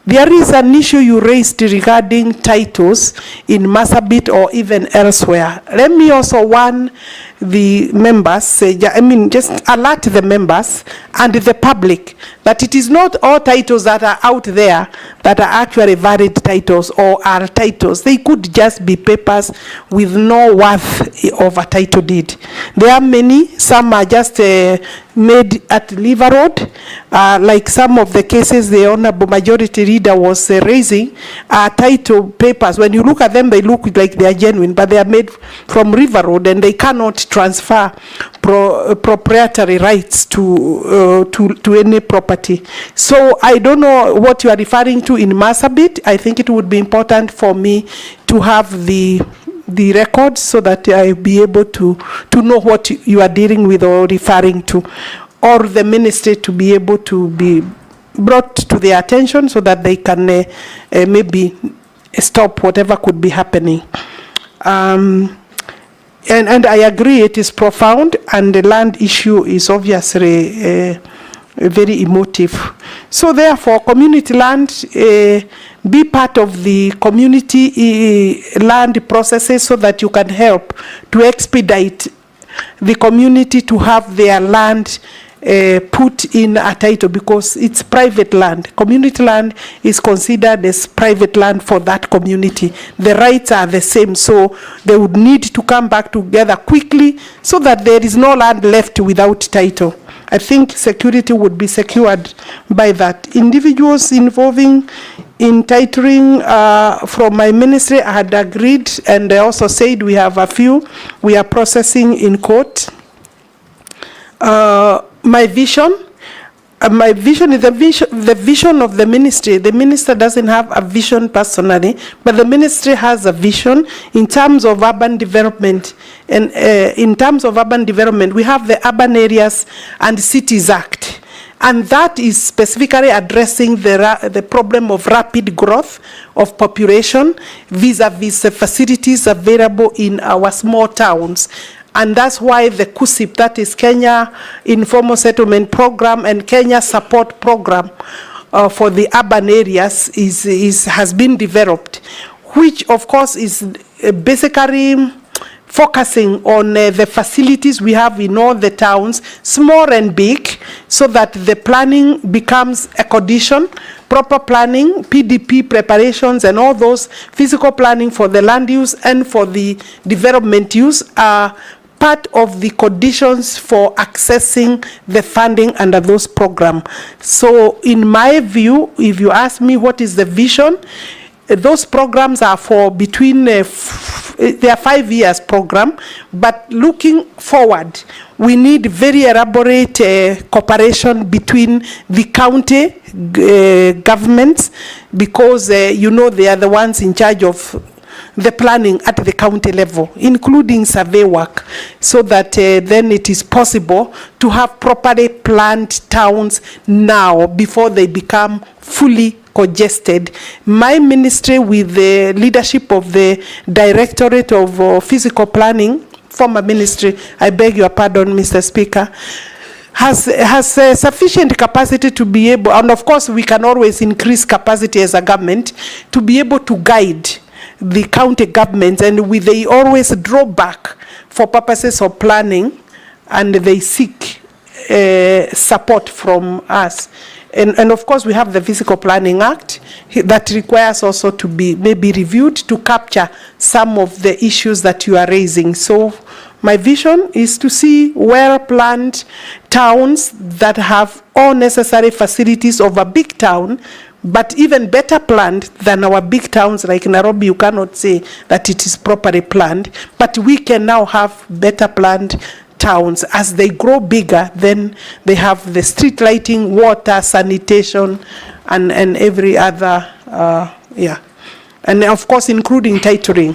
There is an issue you raised regarding titles in Marsabit or even elsewhere. Let me also warn the members, just alert the members and the public that it is not all titles that are out there that are actually valid titles or are titles. They could just be papers with no worth of a title deed. There are many, some are just made at Liver Road, like some of the cases the Honorable Majority Leader was raising, title papers. When you look at them, they look like they are genuine, but they are made from River Road and they cannot transfer proprietary rights to any property. So I don't know what you are referring to in Marsabit. I think it would be important for me to have the records so that I'll be able to know what you are dealing with or referring to, or the ministry to be able to be brought to their attention so that they can maybe stop whatever could be happening. And I agree, it is profound, and the land issue is obviously very emotive. So therefore, community land, be part of the community land processes so that you can help to expedite the community to have their land put in a title, because it's private land. Community land is considered as private land for that community. The rights are the same, so they would need to come back together quickly so that there is no land left without title. I think security would be secured by that. Individuals involving in titling from my ministry, I had agreed, and I also said we have a few we are processing in court. My vision is the vision of the ministry. The minister doesn't have a vision personally, but the ministry has a vision in terms of urban development. And in terms of urban development, we have the Urban Areas and Cities Act. And that is specifically addressing the problem of rapid growth of population vis-a-vis the facilities available in our small towns. And that's why the KUSIP, that is Kenya Informal Settlement Program, and Kenya Support Program for the urban areas has been developed, which of course is basically focusing on the facilities we have in all the towns, small and big, so that the planning becomes a condition, proper planning, PDP preparations, and all those physical planning for the land use and for the development use are part of the conditions for accessing the funding under those programs. So in my view, if you ask me what is the vision, those programs are for between, they are 5 years program, but looking forward, We need very elaborate cooperation between the county governments, because you know they are the ones in charge of the planning at the county level, including survey work, so that then it is possible to have properly planned towns now before they become fully congested. My ministry, with the leadership of the Directorate of Physical Planning, former ministry, I beg your pardon, Mr. Speaker, has sufficient capacity to be able, and of course we can always increase capacity as a government, to be able to guide the county governments, and they always draw back for purposes of planning, and they seek support from us. And of course we have the Physical Planning Act that requires also to be maybe reviewed to capture some of the issues that you are raising. So my vision is to see well-planned towns that have all necessary facilities of a big town, but even better planned than our big towns like Nairobi. You cannot say that it is properly planned, but we can now have better planned towns. As they grow bigger, then they have the street lighting, water, sanitation, and every other, and of course including titling.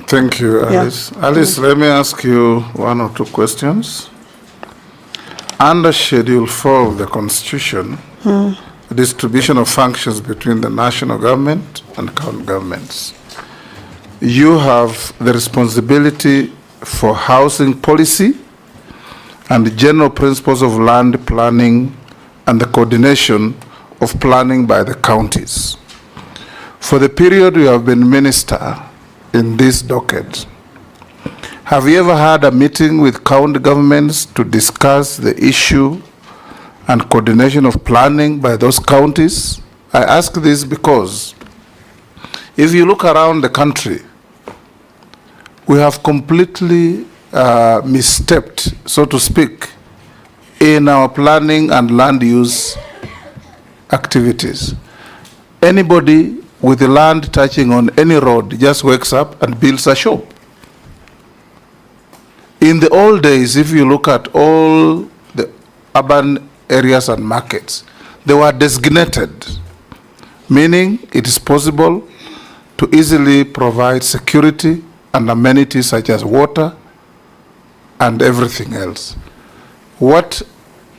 Thank you, Alice. Yeah. Alice, let me ask you one or two questions. Under Schedule 4 of the Constitution, the distribution of functions between the national government and county governments, you have the responsibility for housing policy and the general principles of land planning and the coordination of planning by the counties. For the period you have been minister in this docket, have you ever had a meeting with county governments to discuss the issue and coordination of planning by those counties? I ask this because if you look around the country, we have completely misstepped, so to speak, in our planning and land use activities. Anybody with the land touching on any road just wakes up and builds a shop. In the old days, if you look at all the urban areas and markets, they were designated, meaning it is possible to easily provide security and amenities such as water and everything else. What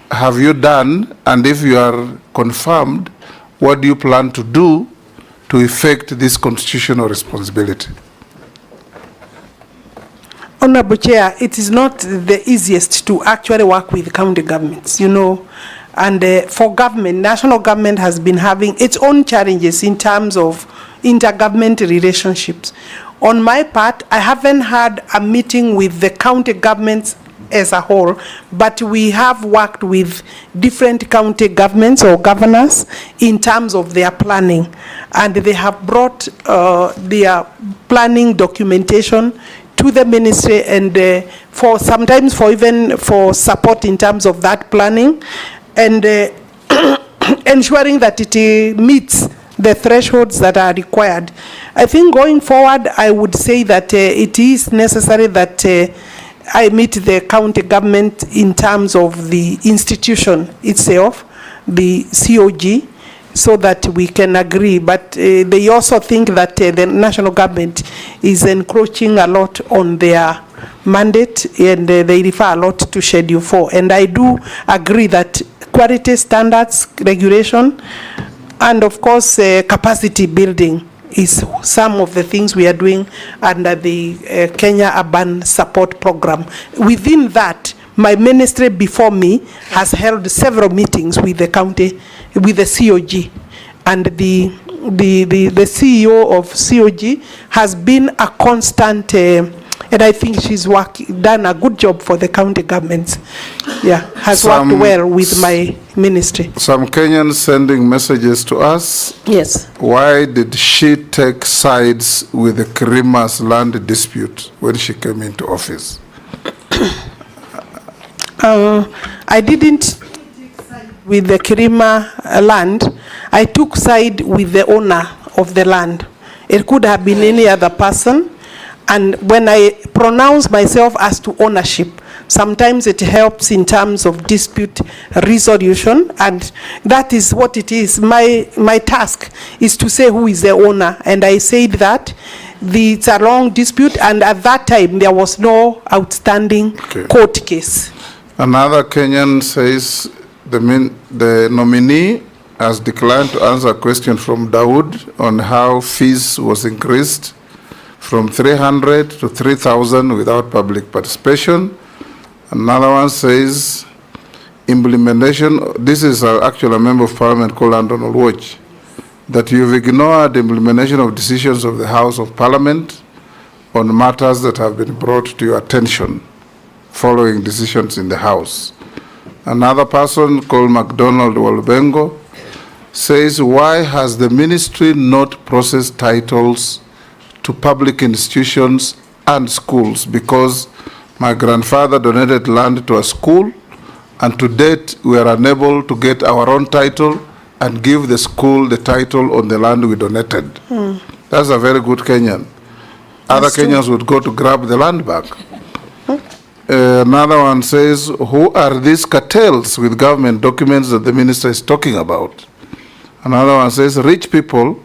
have you done, and if you are confirmed, what do you plan to do to effect this constitutional responsibility? Honorable Chair, it is not the easiest to actually work with county governments, you know, and for government, national government has been having its own challenges in terms of intergovernmental relationships. On my part, I haven't had a meeting with the county governments as a whole, but we have worked with different county governments or governors in terms of their planning, and they have brought their planning documentation to the ministry, and for sometimes for even for support in terms of that planning, and ensuring that it meets the thresholds that are required. I think going forward, I would say that it is necessary that I meet the county government in terms of the institution itself, the COG, so that we can agree. But they also think that the national government is encroaching a lot on their mandate, and they refer a lot to Schedule 4. And I do agree that quality standards, regulation, and of course capacity building is some of the things we are doing under the Kenya Urban Support Program. Within that, my ministry before me has held several meetings with the county, with the COG, and the CEO of COG has been a constant, and I think she's done a good job for the county governments. Yeah, has worked well with my ministry. Some Kenyans sending messages to us. Yes. Why did she take sides with the Kirima's land dispute when she came into office? I didn't take side with the Kirima land. I took side with the owner of the land. It could have been any other person. And when I pronounce myself as to ownership, Sometimes it helps in terms of dispute resolution, and that is what it is. My task is to say who is the owner, and I said that it's a long dispute, and at that time there was no outstanding court case. Another Kenyan says the nominee has declined to answer a question from Dawood on how fees was increased from 300 to 3,000 without public participation. Another one says implementation, this is actually a member of parliament called Donald Watch, that you've ignored the implementation of decisions of the House of Parliament on matters that have been brought to your attention following decisions in the House. Another person called McDonald Walbengo says, why has the ministry not processed titles to public institutions and schools? Because my grandfather donated land to a school, and to date we are unable to get our own title and give the school the title on the land we donated. That's a very good Kenyan. Other Kenyans would go to grab the land back. Another one says, who are these cartels with government documents that the minister is talking about? Another one says, rich people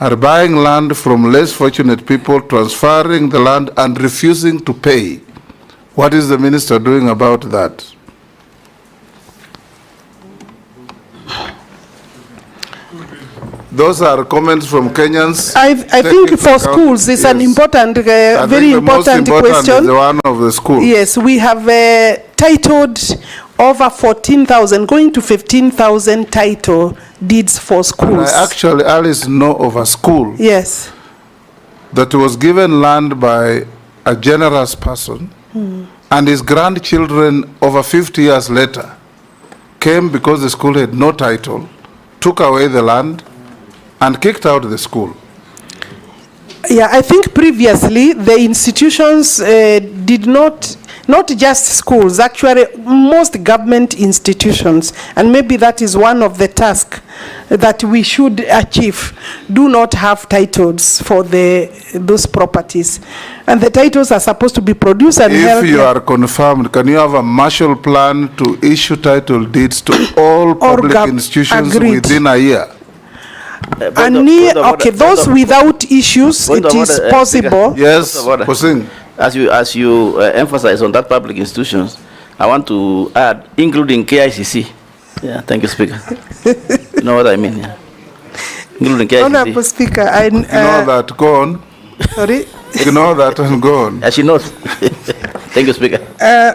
are buying land from less fortunate people, transferring the land and refusing to pay. What is the minister doing about that? Those are comments from Kenyans. I think for schools, it's an important, very important question. Is the one of the school. Yes, we have titled over 14,000, going to 15,000 title deeds for schools. I actually, Alice, know of a school. Yes. That was given land by a generous person, and his grandchildren over 50 years later came because the school had no title, took away the land, and kicked out the school. Yeah, I think previously the institutions did not just schools, actually most government institutions, and maybe that is one of the tasks that we should achieve, do not have titles for those properties. And the titles are supposed to be produced and held. If you are confirmed, can you have a Marshall Plan to issue title deeds to all public institutions within a year? Okay, those without issues, it is possible. Yes, as you emphasize on that public institutions, I want to add, including KICC. Yeah, thank you, Speaker. You know what I mean? Yeah. Including KICC. Honorable Speaker, you know that, go on. Sorry? You know that, and go on. As she knows. Thank you, Speaker.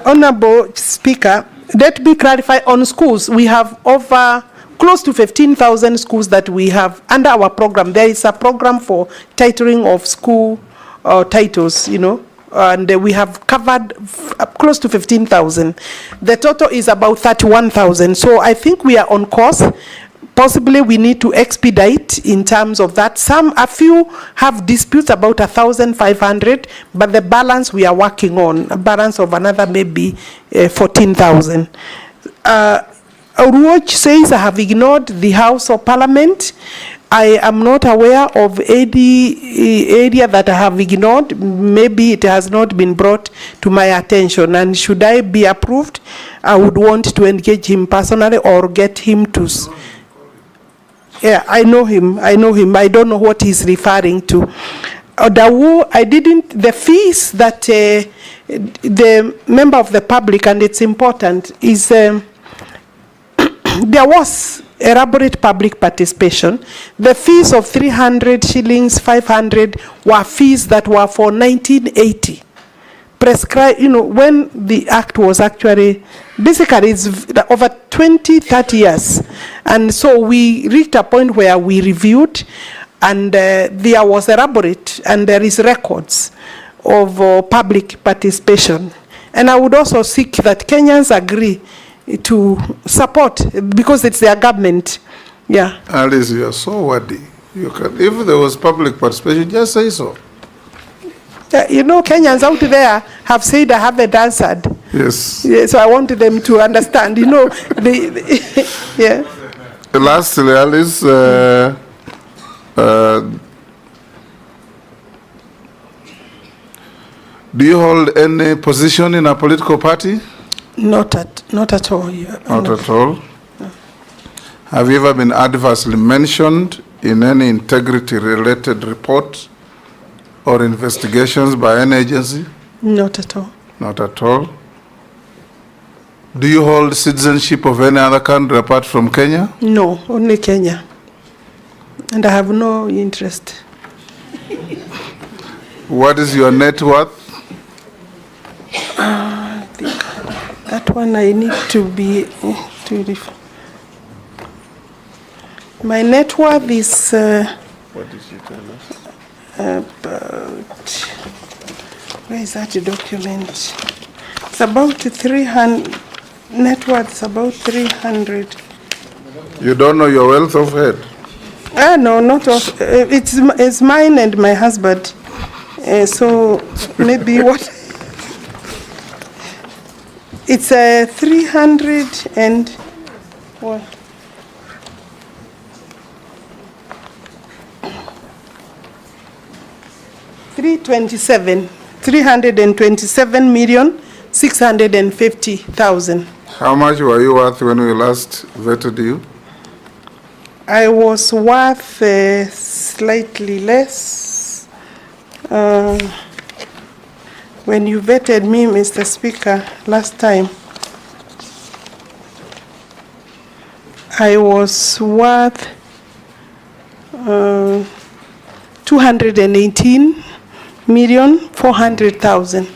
Honorable Speaker, let me clarify on schools. We have over close to 15,000 schools that we have under our program. There is a program for titling of school titles, you know, and we have covered close to 15,000. The total is about 31,000. So I think we are on course. Possibly we need to expedite in terms of that. A few have disputes about 1,500, but the balance we are working on, a balance of another maybe 14,000. Uruoch says, I have ignored the House of Parliament. I am not aware of any area that I have ignored. Maybe it has not been brought to my attention. And should I be approved, I would want to engage him personally or get him to. Yeah, I know him. I don't know what he's referring to. The fees that the member of the public, and it's important, is there was elaborate public participation. The fees of 300 shillings, 500 were fees that were for 1980. Prescribed, you know, when the act was actually, basically it's over 20, 30 years. And so we reached a point where we reviewed, and there was elaborate, and there is records of public participation. And I would also seek that Kenyans agree to support, because it's their government. Yeah. Alice, you are so wordy. You can, if there was public participation, just say so. You know, Kenyans out there have said I haven't answered. Yes. Yeah, so I want them to understand. You know, yeah. Lastly, Alice, Do you hold any position in a political party? Not at all. Not at all. Have you ever been adversely mentioned in any integrity-related report or investigations by any agency? Not at all. Not at all. Do you hold citizenship of any other country apart from Kenya? No, only Kenya. And I have no interest. What is your net worth? I think that one I need to be my net worth is What did you tell us? About, where is that document? It's about 300, net worth is about 300. You don't know your wealth of head? No, not of, it's mine and my husband. So maybe what? It's 300 and what? $327,650,000. How much were you worth when we last vetted you? I was worth slightly less. When you vetted me, Mr. Speaker, last time, I was worth 218,400,000.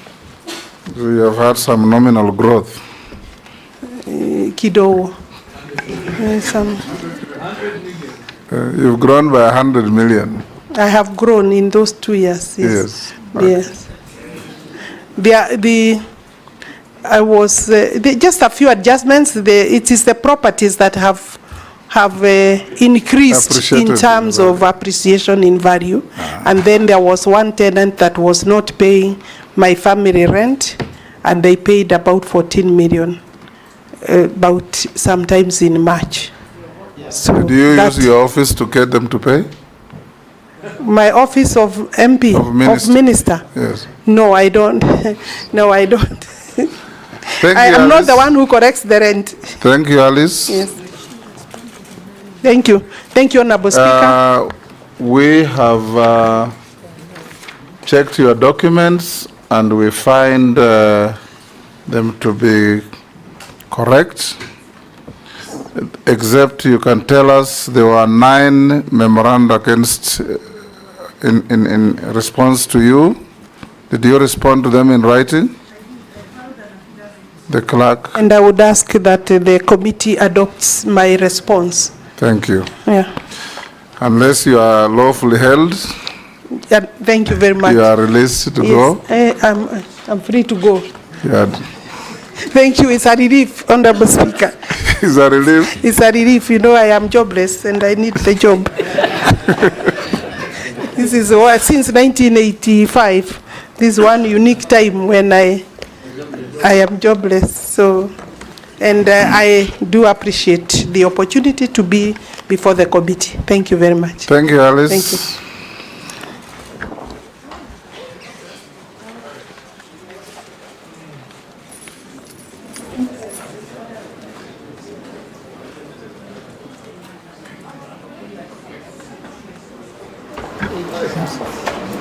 So you have had some nominal growth. Kidogo. Some. You've grown by 100 million. I have grown in those 2 years. Yes. Yes. I was just a few adjustments. It is the properties that have increased in terms of appreciation in value. And then there was one tenant that was not paying my family rent, and they paid about 14 million, about sometimes in March. So did you use your office to get them to pay? My office of MP, of minister? Yes. No, I don't. No, I don't. I am not the one who corrects the rent. Thank you, Alice. Yes. Thank you. Thank you, Honorable Speaker. We have checked your documents and we find them to be correct, except you can tell us there were 9 memoranda against in response to you. Did you respond to them in writing? The clerk. And I would ask that the committee adopts my response. Thank you. Yeah. Unless you are lawfully held. Yeah, thank you very much. You are released to go. I'm free to go. Yeah. Thank you. It's a relief, Honorable Speaker. It's a relief? It's a relief. You know, I am jobless and I need the job. This is since 1985. This is one unique time when I am jobless. So, and I do appreciate the opportunity to be before the committee. Thank you very much. Thank you, Alice. Thank you.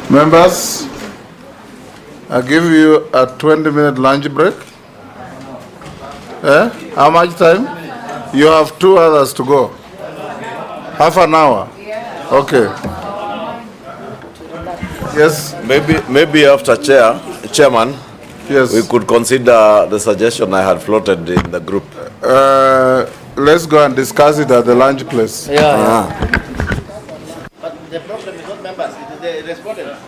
Members, I give you a 20-minute lunch break. How much time? You have 2 others to go. Half an hour. Okay. Yes. Maybe after chairman. Yes. We could consider the suggestion I had floated in the group. Let's go and discuss it at the lunch place. But the problem is not members, it is the respondents.